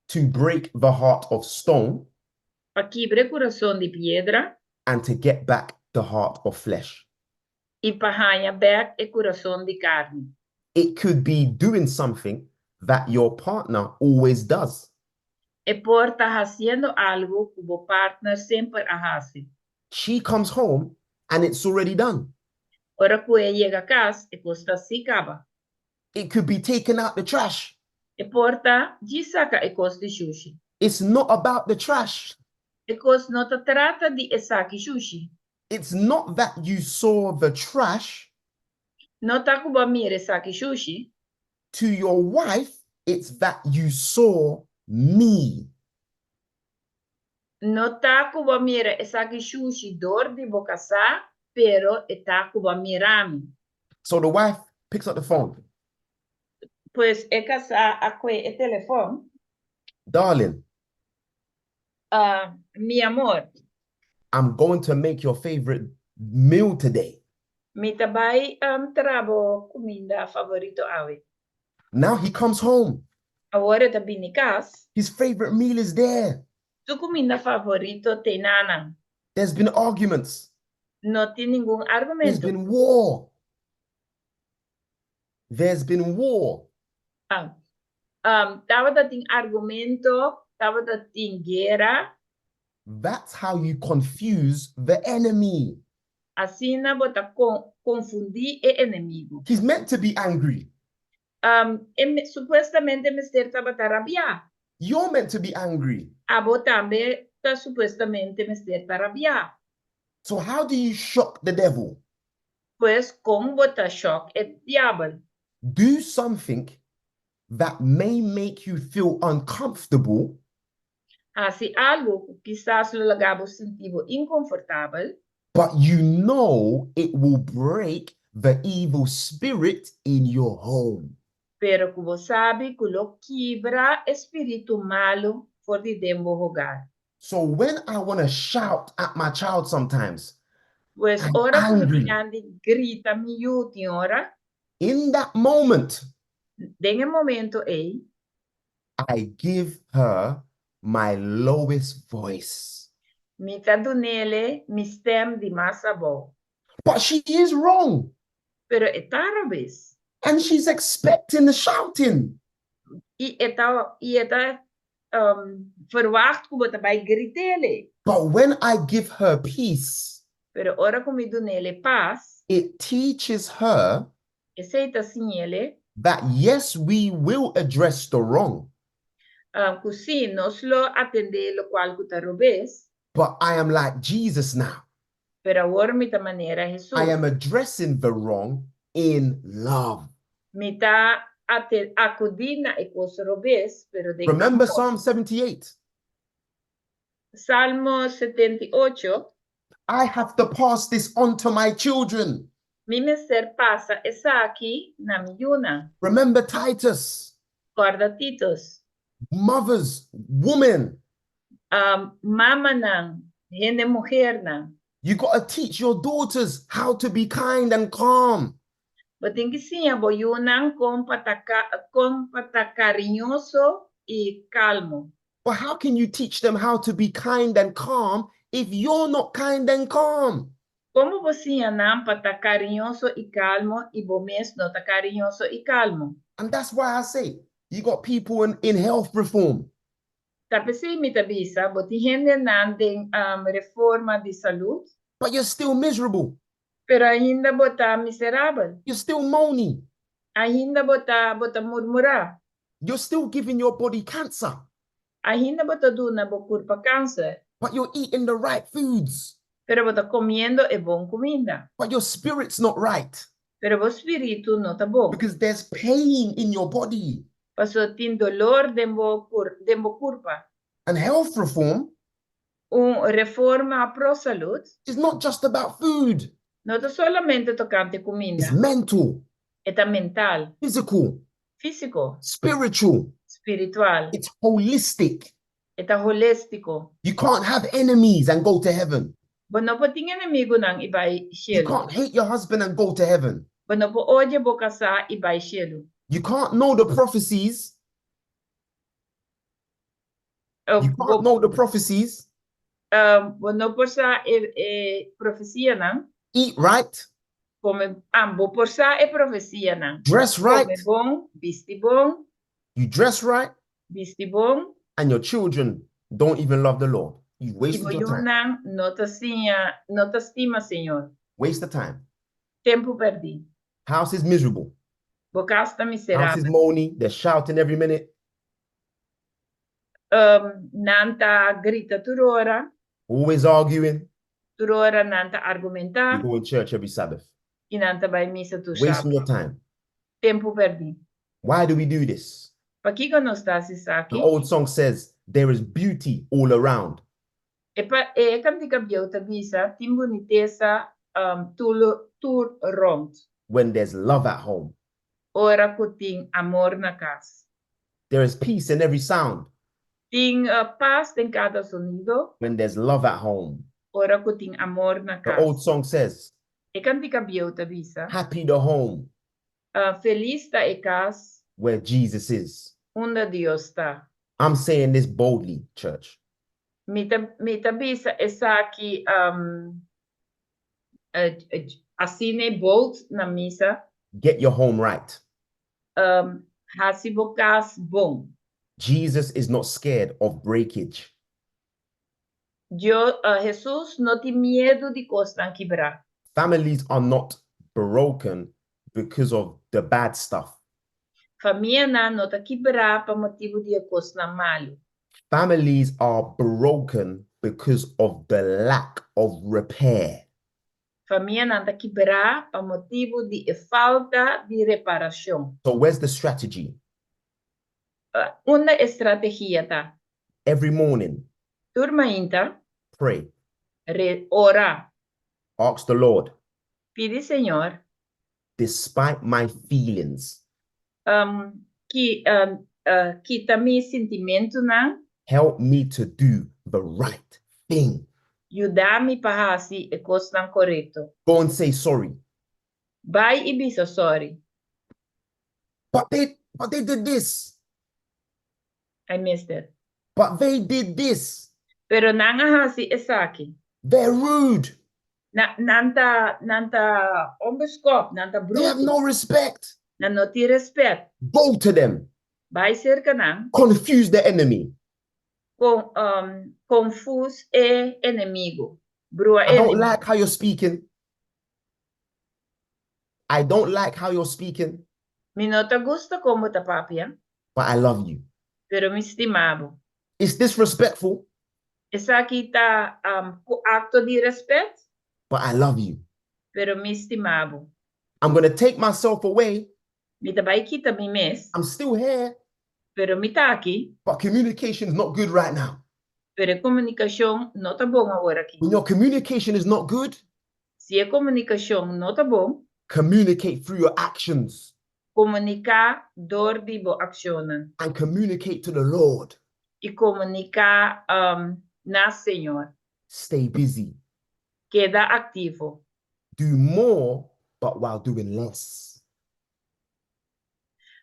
to break the heart of stone Para quebrar coração de pedra and to get back the heart of flesh. e para ganhar back o coração de carne. It could be doing something that your partner always does. E porta fazendo algo que o partner sempre hace. She comes home and it's already done. Ora que ela chega a casa e costa se acaba. It could be taking out the trash. E porta de saca e costa de sushi. It's not about the trash. E costa não te trata de saque sushi. It's not that you saw the trash. Não tá com a mira saque sushi. To your wife, it's that you saw me. Não tá com a mira saque sushi dor de boca sa, pero está com a mirami. So the wife picks up the phone. Pues é casar a que o telefone. Darling, Mi amor, I'm going to make your favorite meal today. mi tabay trabo comida favorito awe. Now he comes home. Agora tá bem cas. His favorite meal is there. Tu comida favorito tem nana. There's been arguments. Não tem nenhum There's argumento. been war. There's been war. Tava da tem argumento, tava da tem guerra. That's how you confuse the enemy. Assim na bota confundir o inimigo. He's meant to be angry. Supostamente Mr. tava rabiar. You're meant to be angry. Abo também tá supostamente Mr. rabiar. So how do you shock the devil? Pues como bota choque o diabo. Do something that may make you feel uncomfortable, Assim algo que quizás lo lagabo sentivo inconfortável. but you know it will break the evil spirit in your home. Pero que você sabe que lo quebra espírito malo for de dentro hogar. So when I want to shout at my child sometimes, Pues I'm ora que angry. andi grita miúdo ora, In that moment, den momento I give her my lowest voice. mi tá nele mi stem di massa bo. But she is wrong. Pero é tarabes. And she's expecting the shouting. eta verwacht ko bota by gritele. But when I give her peace, Pero ora kung dunele paz, it teaches her aceita sinele, that yes, we will address the wrong, kusi nos lo atende lo qual kuta robes, but I am like Jesus now. pero agora mita manera Jesus. I am addressing the wrong in love. Mita acudina e cos robes, pero de Remember amor. Psalm 78. Salmo 78, I have to pass this on to my children. mi ser pasa esa aqui na miuna. Remember Titus, Guarda Titos. mothers, women. Mama nang, hene mujer nang. You got to teach your daughters how to be kind and calm. Bating kisinya boyunang con patacariñoso y calmo. But how can you teach them how to be kind and calm if you're not kind and calm? Como você nang patacariñoso y calmo y bomes no ta cariñoso y calmo? And that's why I say, you got people in health reform. Tapos mitabisa, boti hende nanding reforma de salud, But you're still miserable. pero ainda bota miserable. You're still moany. Ainda bota murmura. You're still giving your body cancer. Ainda bota duna bokur pa cáncer. But you're eating the right foods. Pero bota comiendo e bon comida. But your spirit's not right. Pero bo spiritu no ta bon. Because there's pain in your body. Paso tin dolor dembo curpa. And health reform Reforma pro salud is not just about food. no to solamente tocante comida. It's mental, Eta mental, physical, físico, spiritual. espiritual. It's holistic. Eta holístico. You can't have enemies and go to heaven. Bono po ting enemigo ng ibay You cielo. can't hate your husband and go to heaven. Bono po oye boka sa ibay cielo. You can't know the prophecies. You can't know the prophecies, Bono po sa profesia nang eat right, come ambo por sa profesia nang. dress right. Come bon, visti bon, You dress right, visti bon. and your children don't even love the Lord. You wasted your time. Iboyunang no ta estima, Señor. Waste the time. Tempo perdi. House is miserable. Bocasta House is miserable. moany. They're shouting every minute. Nanta grita turora. Always arguing. Turora nanta You argumentar. go in church every Sabbath. Inanta by misa tu Wasting shab. your time. Tempo perdi. Why do we do this? Pakiko no estás The isaki. old song says, there is beauty all around. Kanti kabyota bisa timbunitesa tur rond. When there's love at home. Ora kuting amor na kas. There is peace in every sound. Ting paz en cada sonido. When there's love at home. Ora kuting amor na The old kas. song says, Kanti kabyota bisa. happy the home Feliz ta ekas where Jesus is. unda Dios ta. I'm saying this boldly, church. Mita bisa esaki asine bold na misa. Get your home right. Hasibokas bom. Jesus is not scared of breakage. Jesus no tiene miedo de cosas quebrar. Families are not broken because of the bad stuff. Família no ta quebrar por motivo de cosas malo. Families are broken because of the lack of repair. Família não ta quebrar por motivo de falta de reparação. So where's the strategy? Uma estratégia ta. Every morning, Turma inta, pray. ora, Ask the Lord, pide Senhor, despite my feelings, quita mi sentimento na, help me to do the right thing. ajudar-me para fazer a coisa correta. Go and say sorry. Vai e bisa sorry. But they did this. I missed it. But they did this. Pero nanga hasi esaki. They're rude. Nanta onbeskop, nanta They have bruto, no respect. na no ti respect. Go to them. Vai ser ka ng confuse the enemy. confuse e enemigo. Brua I don't enemigo. like how you're speaking. I don't like how you're speaking, Mi no te gusta como te papia, but I love you. pero mi estimado. It's disrespectful, Esa kita acto de respeto, but I love you. pero mi estimado. I'm going to take myself away. Mi tabay kita mi mes, I'm still here, pero mi ta aquí, but communication is not good right now. pero comunicación no ta bom agora aqui. When your communication is not good, Se a comunicação não tá bom, communicate through your actions comunicar dor de boa ação and communicate to the Lord. e comunicar na Senhor. Stay busy. Queda ativo. Do more, but while doing less.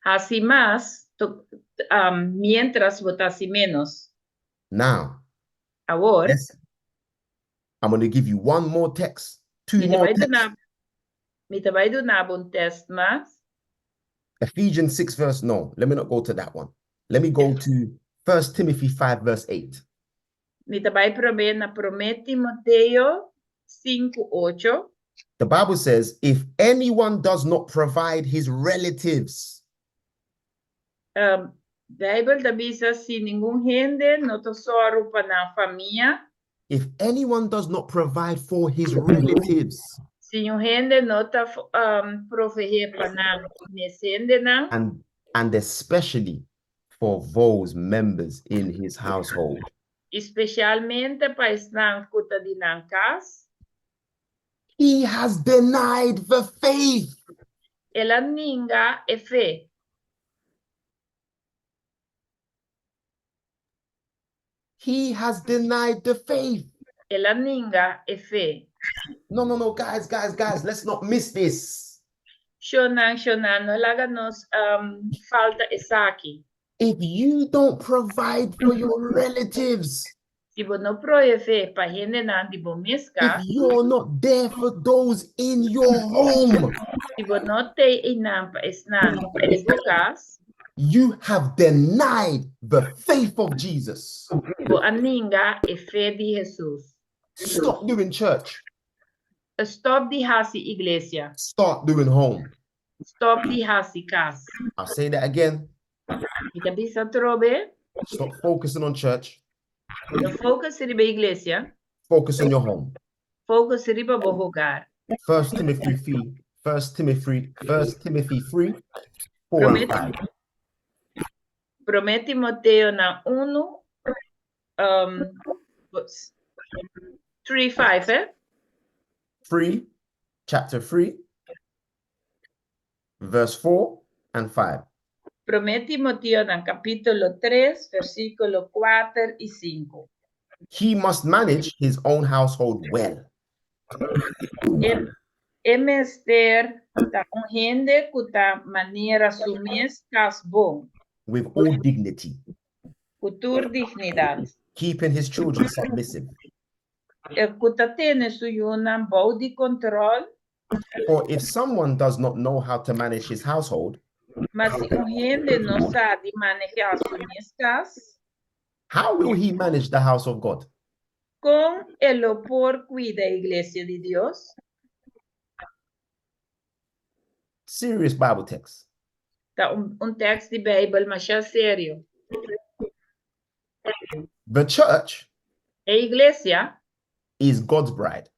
Assim mais, mientras botasse menos. Now, Agora, I'm going to give you one more text, two more texts. me vai donar um teste mais. Ephesians 6 verse, no, let me not go to that one. Let me go to 1 Timothy 5 verse 8. Me vai prometer na promete Mateus 5:8. The Bible says, if anyone does not provide his relatives, Bible avisa se nenhum gente não tesouro para na família. if anyone does not provide for his relatives, Se um gente não está proveer para na mesende não, and especially for those members in his household, especialmente para estar cuta de na casa, he has denied the faith. ela ninga é fé. He has denied the faith. Ela ninga é fé. No, guys, let's not miss this. Shonan, no laga nos falta essa aqui. If you don't provide for your relatives, Se você não provee para gente na de bom mesca, if you're not there for those in your home, se você não tem inam para esnan de bocas, you have denied the faith of Jesus. bo aninga é fé de Jesus. Stop doing church. Stop de hasi iglesia. Start doing home. Stop de hasi casa. I'll say that again. Ita bisa trobe, Stop focusing on church. the focus riba iglesia, Focus on your home. focus riba bo hogar. 1 Timothy 3, 1 Timothy 3, 4 and 5. Promete Mateo na 3:5, 3, chapter 3, verse 4 and 5. Promete Mateo na capítulo 3, versículo 4 y 5. He must manage his own household well. É menester ta un gente kuta manera sumies kas bom, With all dignity, kutur dignidad. keeping his children submissive. Kuta tiene su yuna bau di control, For if someone does not know how to manage his household, mas si un gente no sabe manejar sumies kas, how will he manage the house of God? con el por cuida iglesia de Dios. Serious Bible text. Ta un text de Bible mas ya serio. The church A iglesia, is God's bride.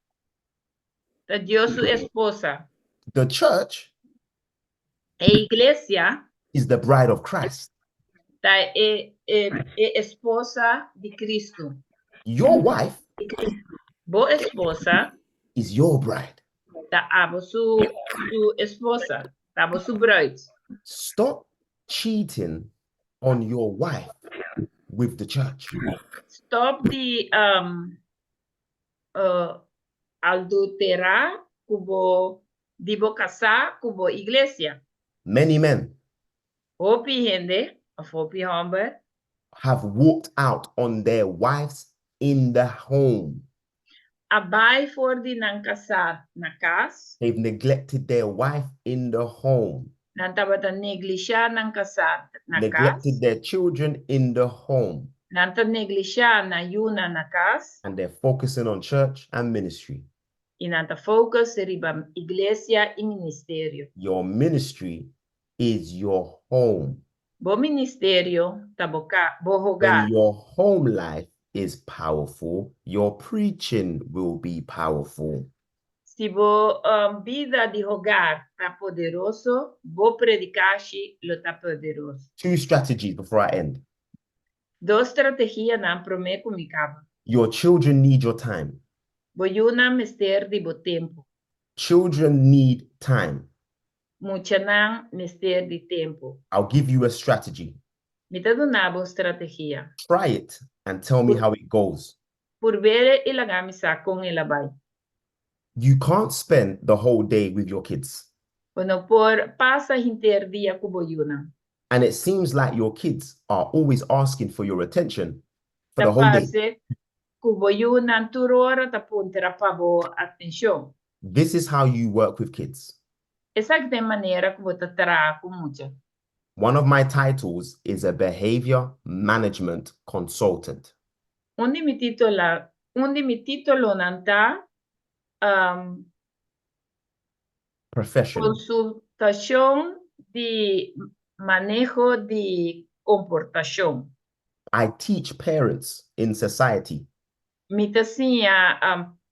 ta Dios su esposa. The church A iglesia, is the bride of Christ. ta esposa de Cristo. Your wife Bo esposa, is your bride. ta abo su esposa, ta abo su bride. Stop cheating on your wife with the church. Stop the adulterar kubo dibo casar kubo iglesia. Many men Hopi gente, of hopi hombre, have walked out on their wives in the home. abay for di nang kasar na kas, They've neglected their wife in the home. Nantaba ta neglisya ng kasat na neglected their children in the home, Nanta neglisya na yuna na kas. and they're focusing on church and ministry. Inanta focus riba iglesia y ministerio. Your ministry is your home. Bo ministerio taboka bo When hogar. your home life is powerful, your preaching will be powerful. Si bo vida di hogar ta poderoso, bo predicashi lo ta poderoso. 2 strategies before I end. Dos strategia na prome kumikaba. Your children need your time. Bo yuna mister di bo tempo. Children need time. Mucha nang mister di tempo. I'll give you a strategy. Mita donabo strategia. Try it and tell me how it goes. Por vere ilagami sa kong ilabay. You can't spend the whole day with your kids. Ono por pasa hinter dia kubo yuna. And it seems like your kids are always asking for your attention for the whole day. Tapase kubo yuna turora tapuntera pabo atensyon. This is how you work with kids. Esa que tem maneira kubo tatara kumucha. One of my titles is a behavior management consultant. Undi mi titolo nanta Professional. consultación de manejo de comportación. I teach parents in society Mita siya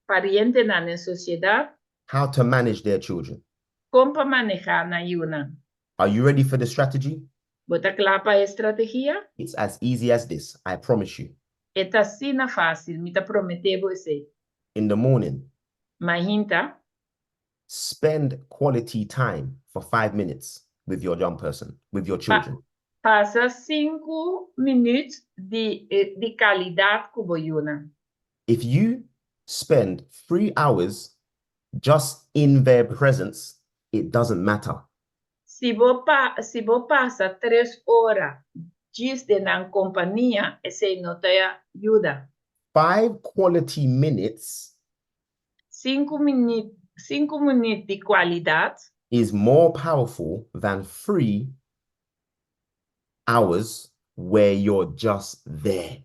pariente na en sociedad how to manage their children. kompa manejar na yuna. Are you ready for the strategy? Bota klapa estrategia. It's as easy as this, I promise you. Eta sina fácil, mita prometebo ese. In the morning, Mahinta, spend quality time for 5 minutes with your young person, with your children. pasa 5 minutos de calidad kubo yuna. If you spend 3 hours just in their presence, it doesn't matter. Si bo pasa 3 horas gis de nan compañía, ese no te ayuda. 5 quality minutes 5 minutos de qualidade is more powerful than 3 hours where you're just there.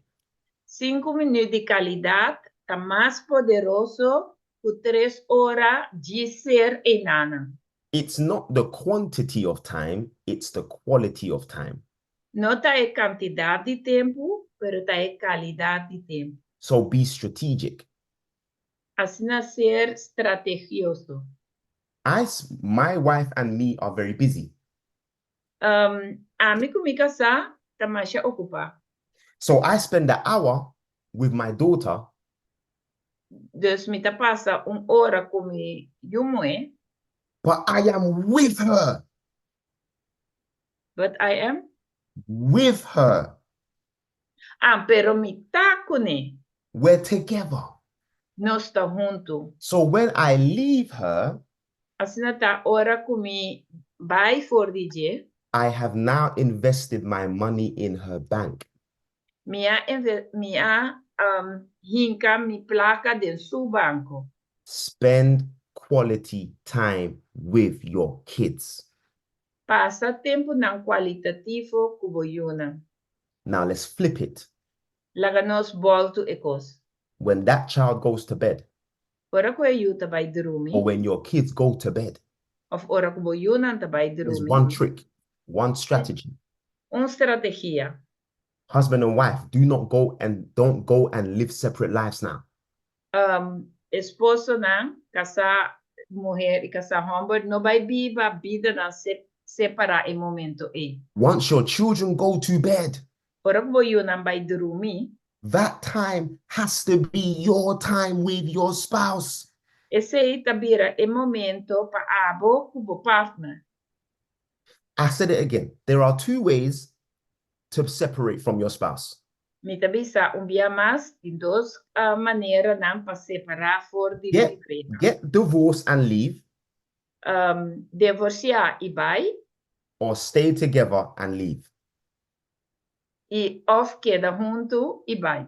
5 minutos de calidad está más poderoso que 3 horas de ser enana. It's not the quantity of time, it's the quality of time. No está en cantidad de tiempo, pero está en calidad de tiempo. So be strategic. Así na ser estrategioso. My wife and me are very busy. A mí con mi casa está más ocupada. So I spend an hour with my daughter, Dus me pasa 1 hora con mi yumue, but I am with her. but I am. With her. Pero mi tá con él. We're together. No está junto. So when I leave her, Así na tá hora con mi vai for DJ. I have now invested my money in her bank. Mia hinka mi placa de su banco. Spend quality time with your kids. Pasa tempo nan qualitativo kubo yuna. Now let's flip it. Laganos volto ekos. When that child goes to bed, Ora ko yuta by drumi. or when your kids go to bed, Of ora kubo yuna ta by there's drumi. one trick, one strategy. Strategia. Husband and wife, don't go and live separate lives now. Esposo na casa mujer y casa hombre no vai viva vida na separa e momento e. Once your children go to bed, Ora kubo yuna by drumi. that time has to be your time with your spouse. Ese itabira e momento pa abo kubo partner. I said it again. There are 2 ways to separate from your spouse. Mitabisa dia más de 2 manera nan pa separar for di secreto. Get divorced and leave, Divorciar e vai or stay together and leave. e of queda junto e vai.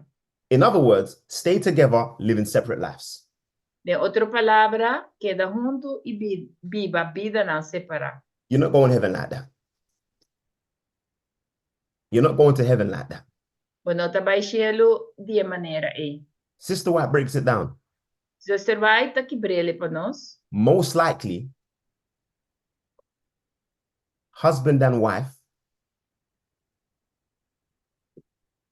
In other words, stay together, live in separate lives. De outra palavra, queda junto e viva vida nan separar. You're not going to heaven like that. You're not going to heaven like that. Bonota vai cielo di maneira e. Sister White breaks it down. Zuster White tá que brele para nós. Most likely, husband and wife,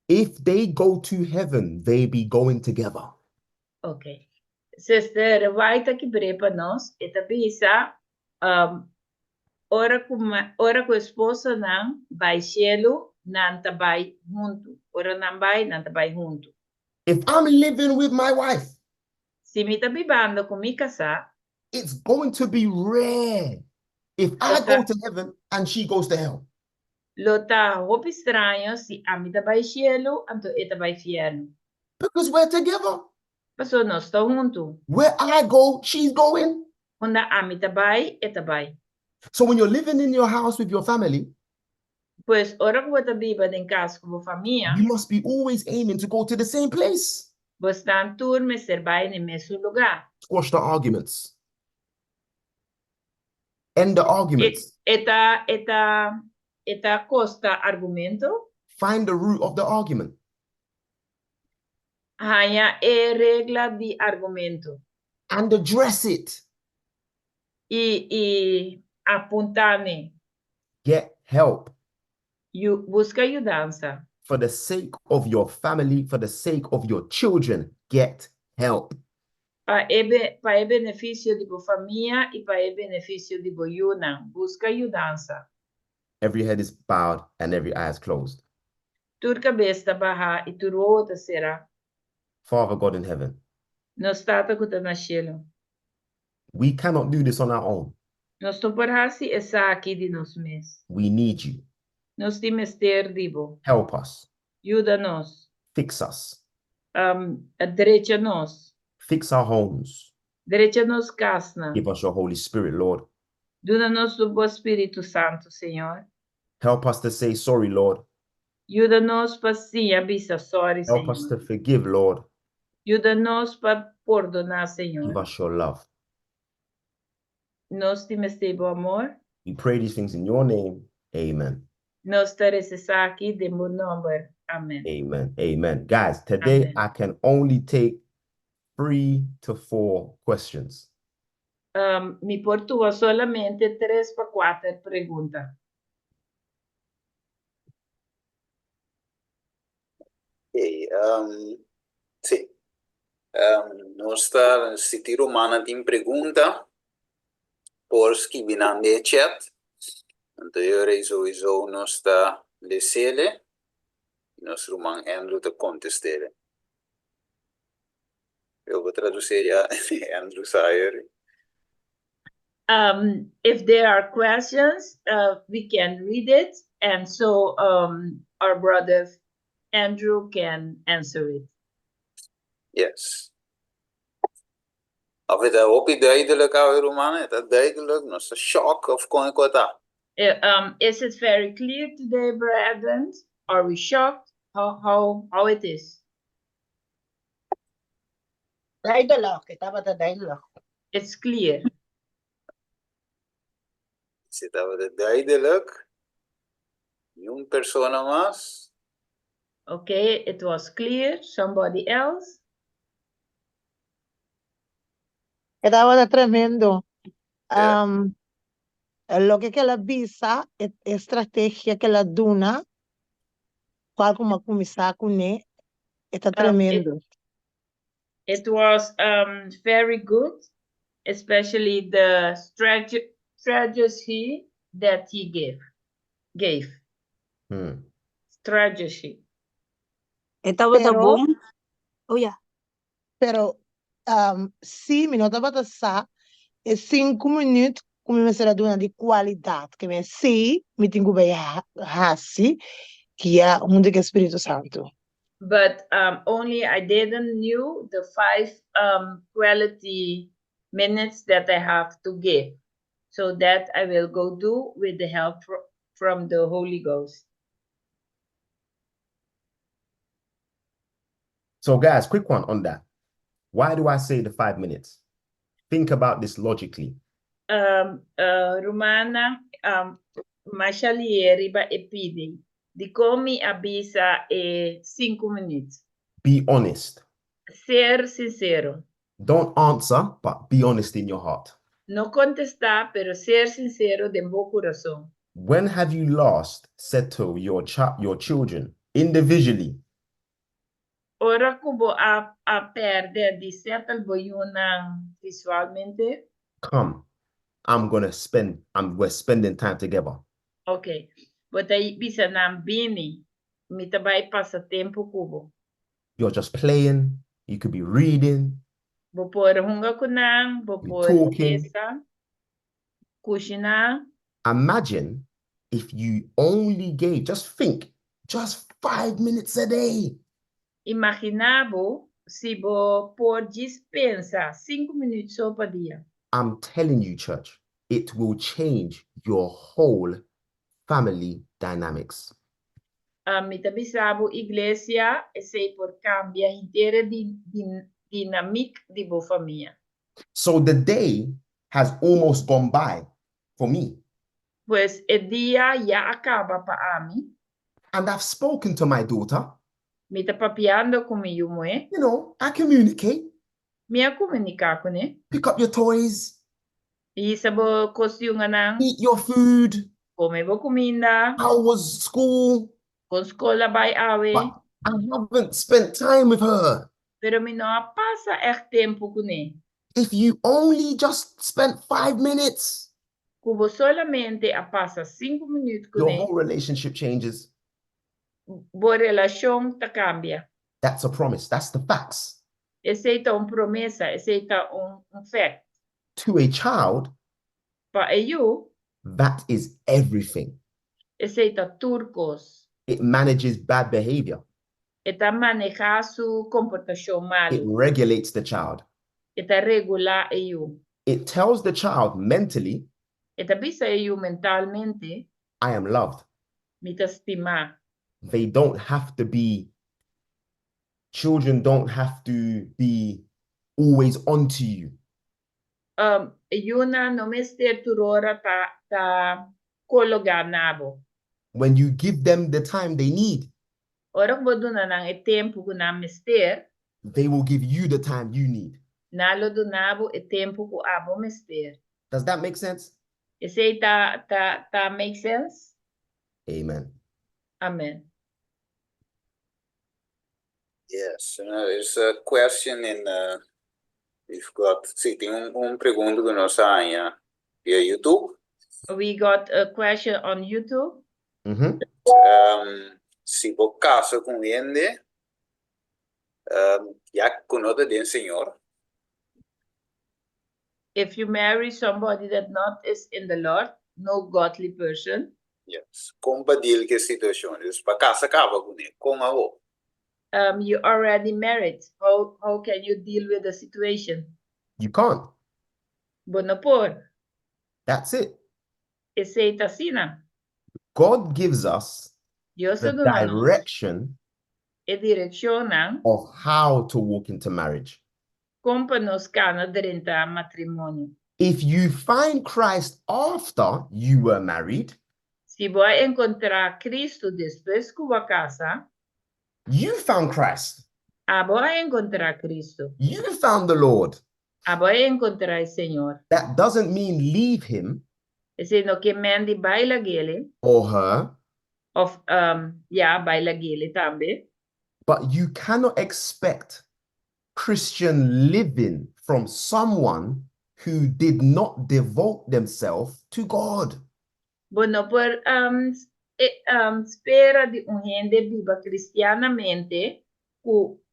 if they go to heaven, they be going together. Ok. Sister White tá que brele para nós. E tá bisa, ora com esposa não vai cielo, não tá vai junto. Ora não vai junto. If I'm living with my wife, Se me tá vivendo com mi casa, it's going to be rare if I go to heaven and she goes to hell. lo tá roupa estranho se a mi tá vai cielo, anto eta vai inferno. Because we're together. Paso nós está junto. Where I go, she's going. Onda a mi tá vai, eta vai. So when you're living in your house with your family, Pues ora que você viva em casa com a família, you must be always aiming to go to the same place. você está em turma ser vai no mesmo lugar. Squash the arguments. End the arguments. Eta costa argumento, Find the root of the argument. hanya regla de argumento. And address it. E apuntane. Get help. Busca ajudança. For the sake of your family, for the sake of your children, get help. Para o benefício de sua família e para o benefício de Boyuna, busca ajudança. Every head is bowed and every eye is closed. Tur cabeça barra e tur outra será. Father God in heaven, Nós estamos com na cielo. we cannot do this on our own. Nós não podemos estar aqui de nós mesmos. We need you. Nós temos que ter dibo. Help us. Ajuda-nos. Fix us. Direita-nos. Fix our homes. Direita-nos casa. Give us your Holy Spirit, Lord. Ajuda-nos o Espírito Santo, Senhor. Help us to say sorry, Lord. Ajuda-nos para sim avisar sorry, Help us to Senhor. forgive, Lord. Ajuda-nos para perdonar, Give Senhor. us your love. Nós temos teu amor. We pray these things in your name. Amen. Nós teremos aqui de meu nome. Amém. Amen. Amen. Guys, today Amen. I can only take 3 to 4 questions. Me portua solamente 3 para 4 perguntas. Okay, sì. Nostra siti romana din pergunta por scrivere nel chat. Anteriore sowieso nostra le sele. Nostro roman Andrew te contestere. Eu vou traduzir a Andrew Sayer. If there are questions, we can read it, and so our brother Andrew can answer it. Yes. Of het ook duidelijk oude roman, het is duidelijk, nog een shock of kon ik wat aan. Is it very clear today, brethren? Are we shocked how it is? It's clear. Zit dat duidelijk? Jong persoon was. Okay, it was clear. Somebody else? Estaba tremendo. Yeah. Lo que la visa, estrategia que la duna, cual como comisar con está tremendo. It was very good, especially the strategy that he gave. Strategy. Estaba bom. Oh, yeah. Pero se me nota passar é 5 minutos como me será duna de qualidade que me se me tenho bem assim que é onde que é Espírito Santo. But only I didn't knew the 5 quality minutes that I have to give. So that I will go do with the help from the Holy Ghost. So guys, quick one on that. Why do I say the 5 minutes? Think about this logically. Romana Machalieri ba epidi. Di come avisa 5 minutos. Be honest. Ser sincero. Don't answer, but be honest in your heart. No contestar, pero ser sincero de bom coração. When have you last said to your children individually, Ora kubo a perde di certa boyunang visualmente. come, we're spending time together. Okay. But I bisa nam bini. Mitabay passatempo kubo. You're just playing, you could be reading, Bopor hunga kunang, bopor talking. esa, kushina. Imagine if you only gave, just 5 minutes a day. Imaginabo si bo por dispensa 5 minutos só per dia. I'm telling you, church, it will change your whole family dynamics. Mitabisabo iglesia sei por cambia inteira dinamic di bo família. So the day has almost gone by for me. Pues el día ya acaba para mí. And I've spoken to my daughter. Me está papiando con mi yumoe. You know, I communicate. Me a comunicar con él. Pick up your toys. Y sabo costiunga nang. Eat your food. Come bo comida. How was school? Con escola by awe. But I haven't spent time with her. Pero me no pasa echt tempo con él. If you only just spent 5 minutes, Cubo solamente a pasa 5 minutos con your él. whole relationship changes. Bo relación ta cambia. That's a promise. That's the facts. Essa uma promessa, essa fact. To a child, Para eu, that is everything. essa turcos. It manages bad behavior. Está manejar su comportação It malo. regulates the child. Está regular eu. It tells the child mentally, Está bisa eu mentalmente, I am loved. me ta estimar. Children don't have to be always onto you. Eu não me ester turora ta cologanabo. When you give them the time they need, Ora que vou donar nang tempo que não me ester, they will give you the time you need. nalo donavo tempo que abo me ester. Does that make sense? Esse ta make sense? Amen. Amen. Yes, there's a question we've got, tem pergunta que nós via YouTube. We got a question on YouTube. Si vos casa con gente, ya conoce del Señor. If you marry somebody that not is in the Lord, no godly person. Yes. Compartilhar que situações. Para casa acaba com ele, com a outra. You already married. How can you deal with the situation? You can't. Bonapor. That's it. Esse tasina. God gives us Dios the direction of how to walk into marriage. If you find Christ after you were married, si voy encontrar Cristo después que va casa, you found Christ. Voy encontrar Cristo. You found the Lord. Voy encontrar el Señor. That doesn't mean leave him Sino que mandi baila gele. Or her. Of baila gele también. But you cannot expect Christian living from someone who did not devote themselves to God. Bueno, por espera de gente viva cristianamente,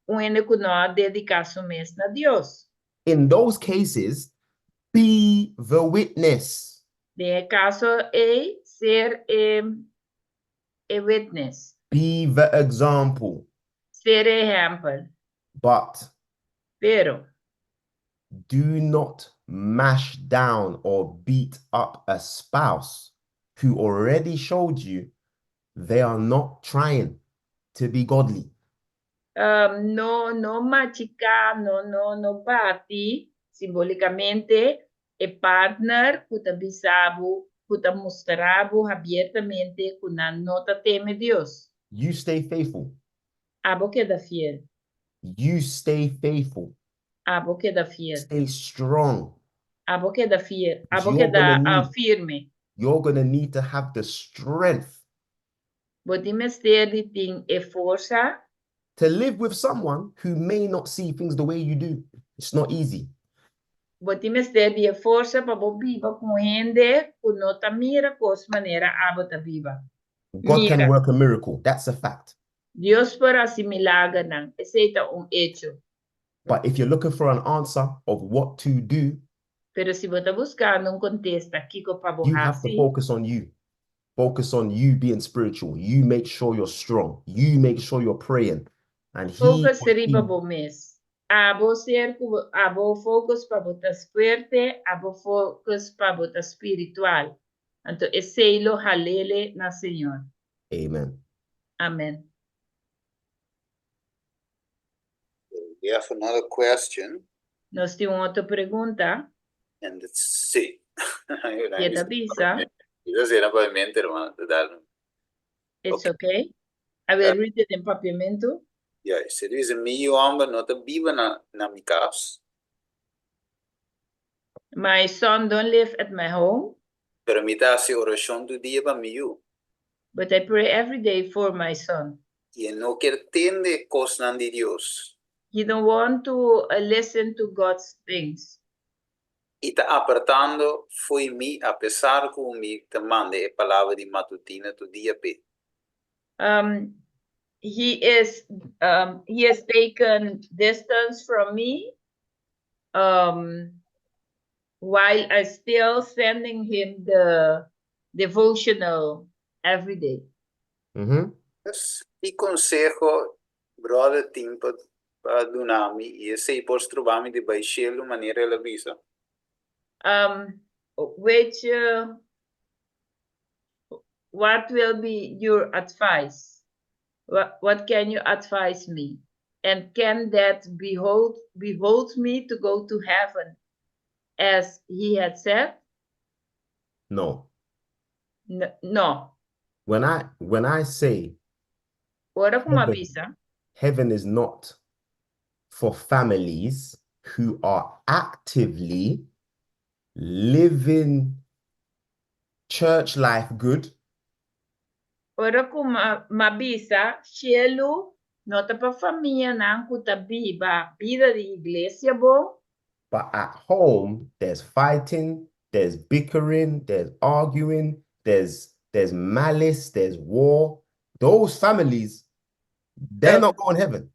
gente que no dedica su mes a Dios. In those cases, be the witness. De caso ser a witness. Be the example. Ser ejemplo. Pero do not mash down or beat up a spouse who already showed you they are not trying to be godly. No machica, no bati simbólicamente E partner kuta mostrabo abiertamente kuna nota teme Dios. You stay faithful. Abo queda fiel. You stay faithful. Abo queda fiel. Stay strong. Abo queda fiel. Abo You're queda gonna need- firme. You're going to need to have the strength Bodime stedi ting e força. to live with someone who may not see things the way you do. It's not easy. Bodime stedi e força pa bo viva com gente ku nota mira kos manera abo ta viva. God can Mira. work a miracle. That's a fact. Dios para asimilaga nang eseita hecho. But if you're looking for an answer of what to do, Pero si bota buscando contexto kiko pa you have to bohasi, focus on you. Focus on you being spiritual. You make sure you're strong. You make sure you're praying. And focus riba bo mes. Abo focus pa botas fuerte, abo focus pa botas spiritual. Anto eseilo halele na Señor. Amen. Amen. We have another question, Nos tiene otra pregunta. and it's sí. ¿Qué te avisa? Quizás era para mi hermano, te dar. It's okay. A ver, read it en papiamento. Ja, se dice mi hombre no te vive na mi casa, My son don't live at my home, pero mi ta se oración tu día para mi. but I pray every day for my son. Y no quiere entender cosas de Dios. He don't want to listen to God's things. Y está apartando fue mi a pesar que mi te mande a palabra de matutina tu día pe. He has taken distance from me, while I still sending him the devotional every day. Pues, y consejo, brother, timpa para dunami y ese posso trovar-me de baixelo maneira ela visa. Which what will be your advice? What can you advise me? And can that behold me to go to heaven, as he had said? No. No. When I say Ora como avisa. heaven is not for families who are actively living church life good. Ora como mavisa, cielo nota para família não cuta viva vida de igreja bom. But at home, there's fighting, there's bickering, there's arguing, there's malice, there's war. Those families, they're not going heaven.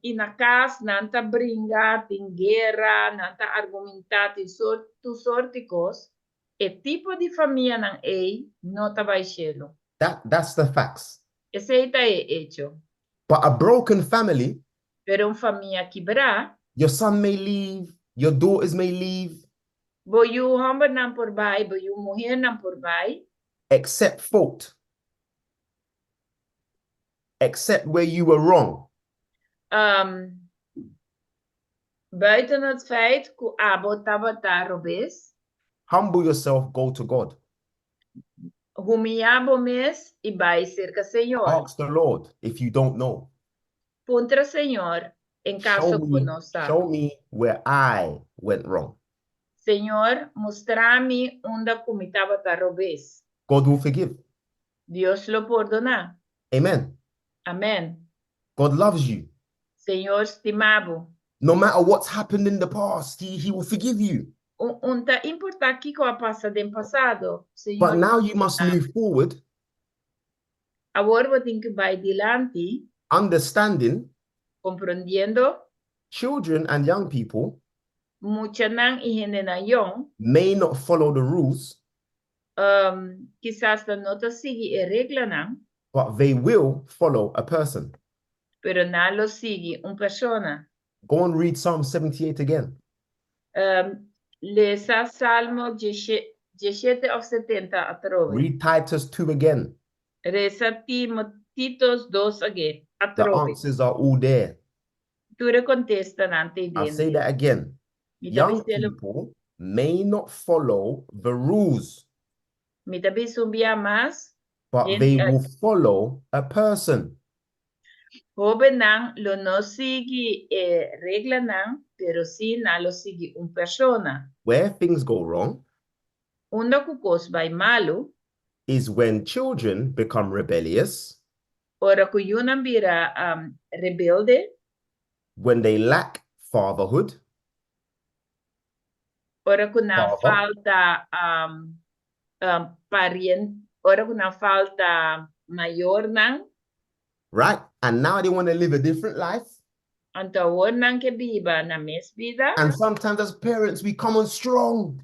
E na casa nanta brinca, tem guerra, nanta argumentar, tem sorte coisas. E tipo de família não é, nota vai cielo. That's the facts. Esse é hecho. But a broken family, Pero família quebrar, your son may leave, your daughters may leave, bo you homem não por vai, bo you mulher não por vai, accept fault, accept where you were wrong. buiten het feit que abo tava tarobes, Humble yourself, go to God. humiabo mes e vai cerca Senhor. Ask the Lord if you don't know. Puntra Senhor, em caso que não sabe. Show me where I went wrong. Senhor, mostra-me onde comitava tarobes. God will forgive. Dios lo perdona. Amen. Amém. God loves you. Senhor estimado. No matter what's happened in the past, he will forgive you. Unta importa que a passa do passado. Senhor, but now you must move forward. Agora vou ter que vai dilante. Understanding. Compreendendo. Children and young people. Mucha nang young. May not follow the rules. Quizás não te sigue a regla não. But they will follow a person. Pero não lo sigue persona. Go and read Psalm 78 again. Lesa Salmo 17 of 70 atrove. Read Titus 2 again. Resa Titus 2 again. The answers are all there. Tu contesta nante I'll say that again. Young people may not follow the rules, Mitabi sumbia mas. but they will follow a person. Hobe nang lo no sigi regla nang, pero si na lo sigi un persona. Where things go wrong Unda kukos by malo, is when children become rebellious, ora kuyunang bira rebelde, when they lack fatherhood, ora kunang Father. falta ora kunang falta mayor nang, right? And now they want to live a different life. antawon nang ke biba na mes vida. And sometimes as parents, we come on strong.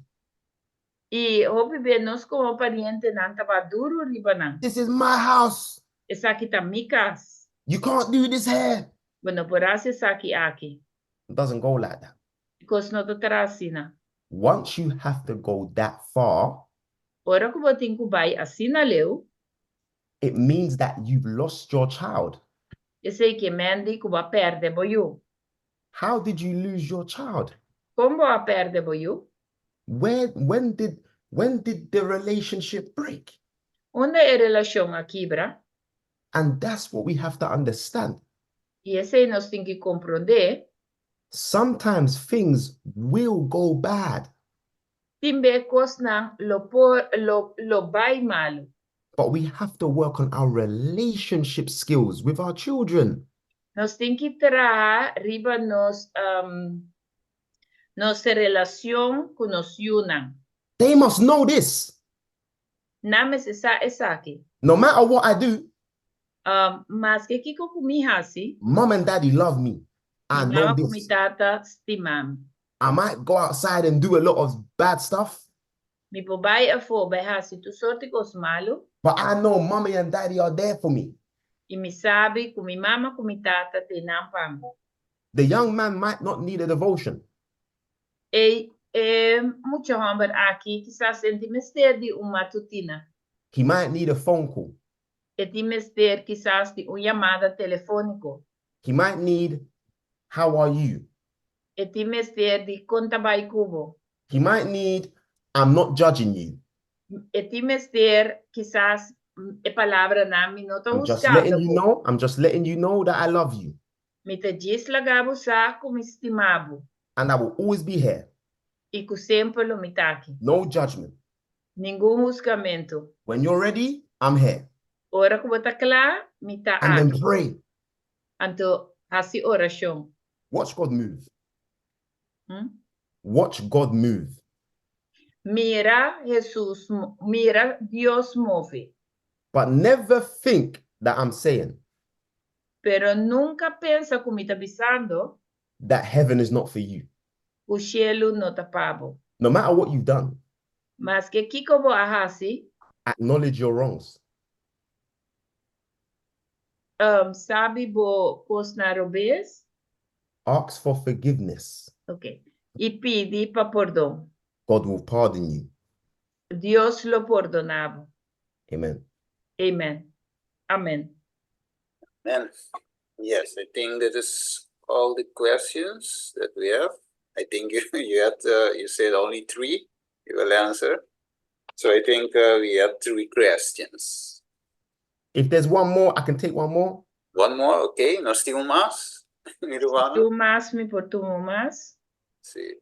Y hobi be nos como pariente nang tabaduro riba nang. This is my house. Esa kita mikas. You can't do this here. Bueno, porase saki aki. It doesn't go like that. Because no tarasina. Once you have to go that far, Ora kuboting kubay asina leu. it means that you've lost your child. Ese que mendi kuba perde boyu. How did you lose your child? Como a perde boyu? When did the relationship break? Onde e relación a quibra. And that's what we have to understand. Y ese nos tiene que comprender. Sometimes things will go bad. Timbe kosnang lo bay malo. But we have to work on our relationship skills with our children. Nos tiene que traer riba nos relación con nos yunan. They must know this. Names esa esaki. No matter what I do, Mas que kiko kumihasi. mom and daddy love me. I Mi know mama this. kumitata stimam. I might go outside and do a lot of bad stuff, Mi pobay afo bay hasi tu sorti kos malo. but I know mommy and daddy are there for me. Y mi sabi kumi mama kumitata te nampam. The young man might not need a devotion. Mucho hombre aquí quizás sentimester de una matutina. He might need a phone call. Sentimester quizás de una llamada telefónico. He might need, how are you? Sentimester de contabay cubo. He might need, I'm not judging you. Sentimester quizás palabra na mi no to I'm just letting you buscando. know. I'm just letting you know that I love you. Mi te gis lagabo sa kumistimabo. And I will always be here. Y ku sempre lo mitaki. No judgment. Ningún buscamento. When you're ready, I'm here. Ora ku batakla, mita And then aki. pray. Anto hasi orasyon. Watch God move. Hmm? Watch God move. Mira Jesús, mira Dios move. But never think that I'm saying Pero nunca pensa como está avisando, that heaven is not for you. o cielo no tapabo. No matter what you've done, Mas que kiko bo ahasi, acknowledge your wrongs. sabi bo kos na robes, Ask for forgiveness. okay. Y pidi pa perdón. God will pardon you. Dios lo perdonaba. Amen. Amen. Amen. And yes, I think that is all the questions that we have. I think you said only 3 you will answer. So I think we have 3 questions. If there's one more, I can take one more. One more, okay. No still más. Nirvana. Tu más mi por tu más. Sí.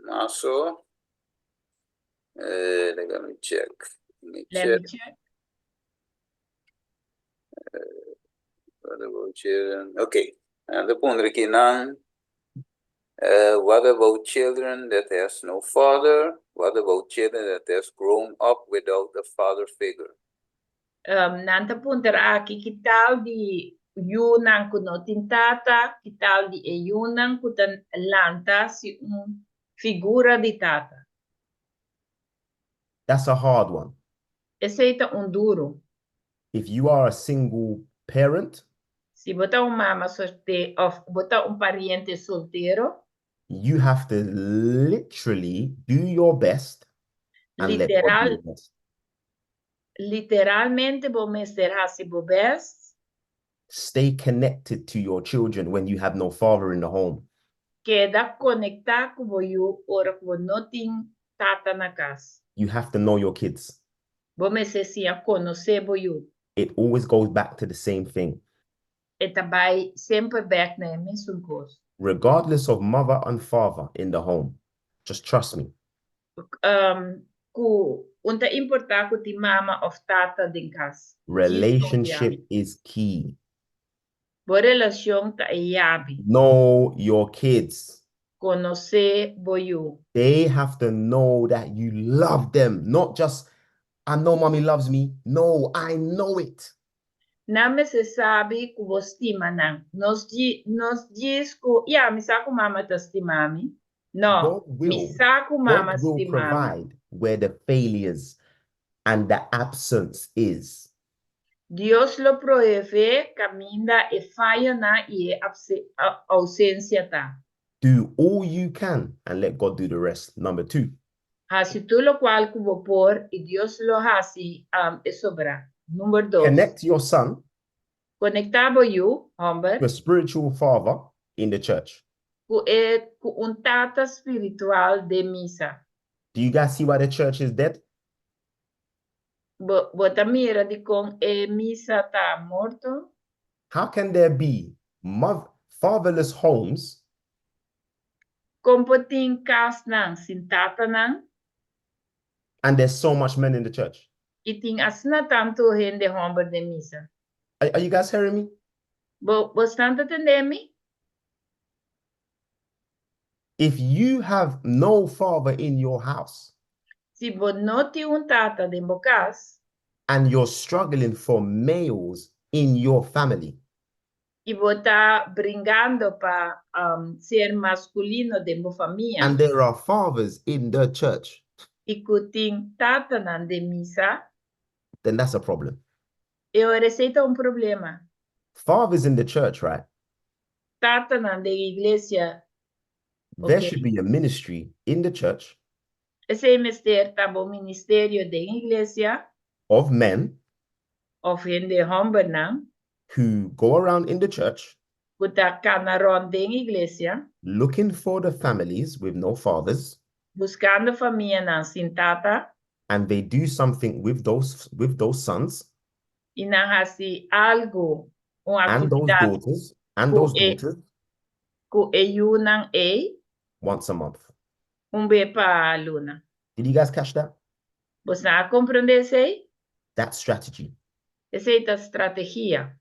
Maso. Let me check. Let me check. Okay. And the pondriki nan. What about children that has no father? What about children that has grown up without a father figure? Nanta punta aqui que tal de yunang kuno tintata, que tal de yunang kutan lanta si figura de tata. That's a hard one. Esse é duro. If you are a single parent, Se botar mama sorte of botar pariente solteiro, you have to literally do your best and let God do the rest. Literalmente vou mestre hasi bo best, Stay connected to your children when you have no father in the home. queda conectar com boyu ora com nothing tata na casa. You have to know your kids. Vamos se sia conhecer boyu. It always goes back to the same thing. E também sempre back na mesma coisa. Regardless of mother and father in the home, just trust me. Ku unta importar ku ti mama of tata din casa. Relationship is key. Boa relação ta yabi. Know your kids. Conhecer boyu. They have to know that you love them, not just, I know mommy loves me. No, I know it. Na me se sabe ku vos estima nang. Nos diz ku, mi sa ku mama ta estimami. No, mi sa ku mama God will estimami. provide where the failures and the absence is. Dios lo provee, camina e falla na e ausencia ta. Do all you can and let God do the rest. Number 2. Hasi tu lo cual kubo por y Dios lo hasi e sobra. Número 2. Connect your son Conectabo you, hombre, to a spiritual father in the church. ku un tata espiritual de misa. Do you guys see why the church is dead? Bota mira di con misa ta morto. How can there be fatherless homes Kompoting kas nang sin tata nang and there's so much men in the church? iting asna tanto gente hombre de misa. Are you guys hearing me? Vos tanto tendemi? If you have no father in your house Si vos no ti un tata de bocas and you're struggling for males in your family, y vos está brincando para ser masculino de mi familia and there are fathers in the church, y kuting tata nan de misa, then that's a problem. eu receita un problema. Fathers in the church, right? Tata nan de iglesia, There okay. should be a ministry in the church Ese mister tabo ministerio de iglesia of men of gente hombre nan who go around in the church kuta canaron de iglesia looking for the families with no fathers, buscando familia nan sin tata and they do something with those sons y nan hasi algo una and those actividad daughters and those daughters ku nan once a month. be pa luna. Did you guys catch that? Vos na comprende ese? That strategy. Esa es la estrategia.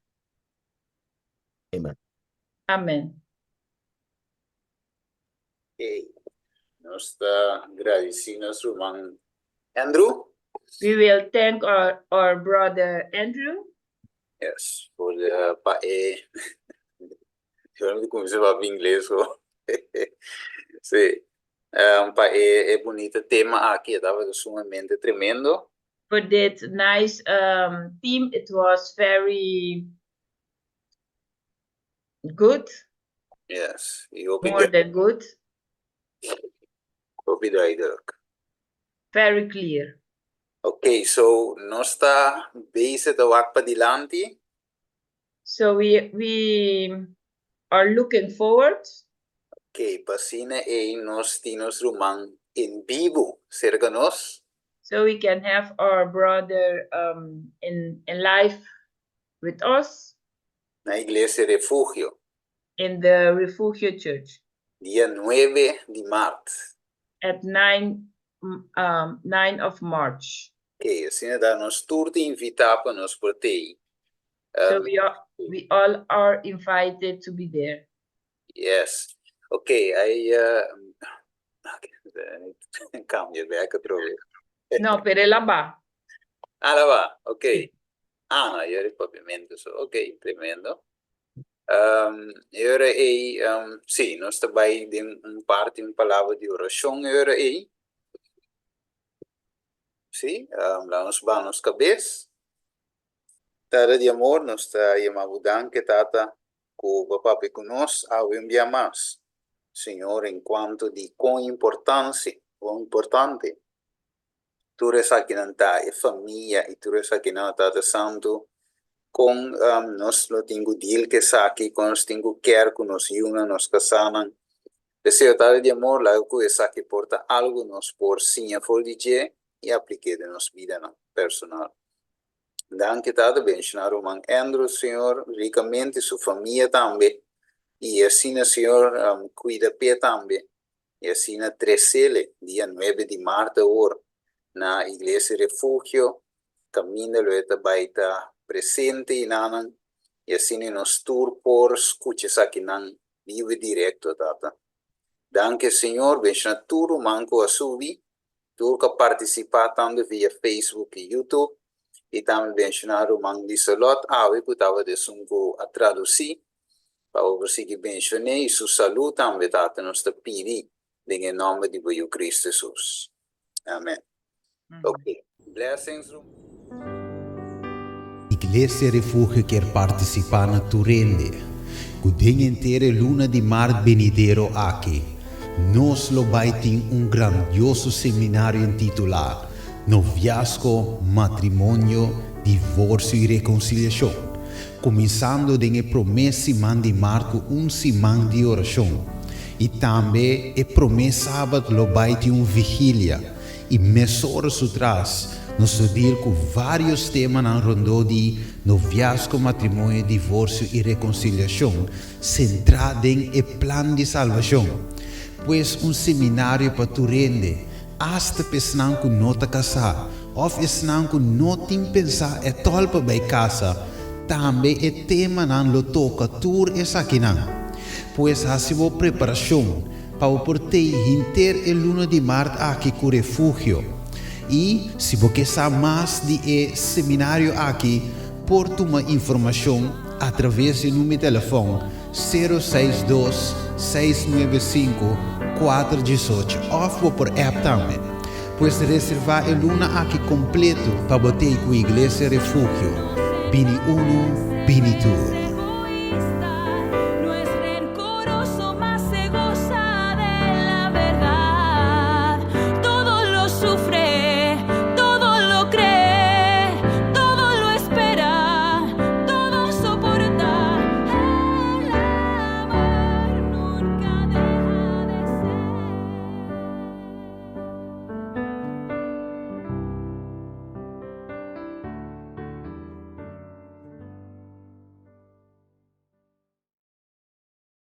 Amen. Amén. Okay. Nos está agradecidos, Roman. Andrew? We will thank our brother Andrew. Yes, for the pae. Yo no sé cómo se va en inglés. Sí. Pae es bonito tema aquí, estaba sumamente tremendo. For that nice theme, it was very good. Yes. More than good. Hoop je duidelijk. Very clear. Okay, so no está bezig te wak pa dilanti. So we are looking forward. Okay, pasina nos tinos rumang in vivo, cerca nos. So we can have our brother in life with us. Na Iglesia Refugio. In the Refugio Church. Día 9 de marzo. At 9 of March. Okay, assim nos tour te invitar para nos proteger. So we all are invited to be there. Yes. Okay, cambio de acá otra vez. No, pero la va. Ah, la va, ok. Ah, no, yo era propiamente eso. Ok, tremendo. Ahora, sí, nos está ahí de un parte, un palabra de oración, ahora, sí, nos vamos cabeza. Tada de amor, nos está llamando que tata, que papá que nos ha enviado más. Señor, en cuanto de cuán importante, tú eres aquí en la familia y tú eres aquí en la Tata Santo, con nos lo tengo deal que saque, con nos tengo care, con nos yuna, nos casanan, Deseo de amor, la esa que porta algo nos por sinha for DJ e aplique de nos vida no, personal. Dan que tá bencionar o man Andrew, Senhor, ricamente sua família também. E assim, Senhor, cuida pé também. E assim, 13, dia 9 de março, na Igreja Refugio, caminho lueta baita presente e nanan. E assim, nos tour por escuches aqui nan vive direto, tata. Danke, Senhor, bencionar tudo manco a subir. Tu que participar também via Facebook e YouTube. E também mencionar o man Liselot, eu estava de sungo a traduzir, para o que mencionei, e sua saúde também está nos pedir, em nome de Cristo Jesus. Amém. Ok. Blessings. Iglesia Refugio quer participar na Turende. O dia inteiro luna de mar venidero aqui. Nós lo vai ter grandioso seminário intitulado Noviazgo, Matrimônio, Divórcio e Reconciliação. Começando de promessa de marco semana de oração. E também promessa sábado lo vai ter vigília. E mesoras atrás, nós deal com vários temas na rondô de noviazgo, matrimônio, divórcio e reconciliação, centrado em plano de salvação. Pois seminário para tu rende, hasta pensar que não está casado, ou pensar que não tem pensar tolpa para casa, também tema não lo toca tur essa aqui não. Pois assim a preparação para o portei inter luna de março aqui com refúgio. E se você sabe mais de seminário aqui, por uma informação através do número de telefone 062 695 418 ou por app também. Pois reservar luna aqui completo para botar com a Igreja Refúgio. Bini 1, Bini 2.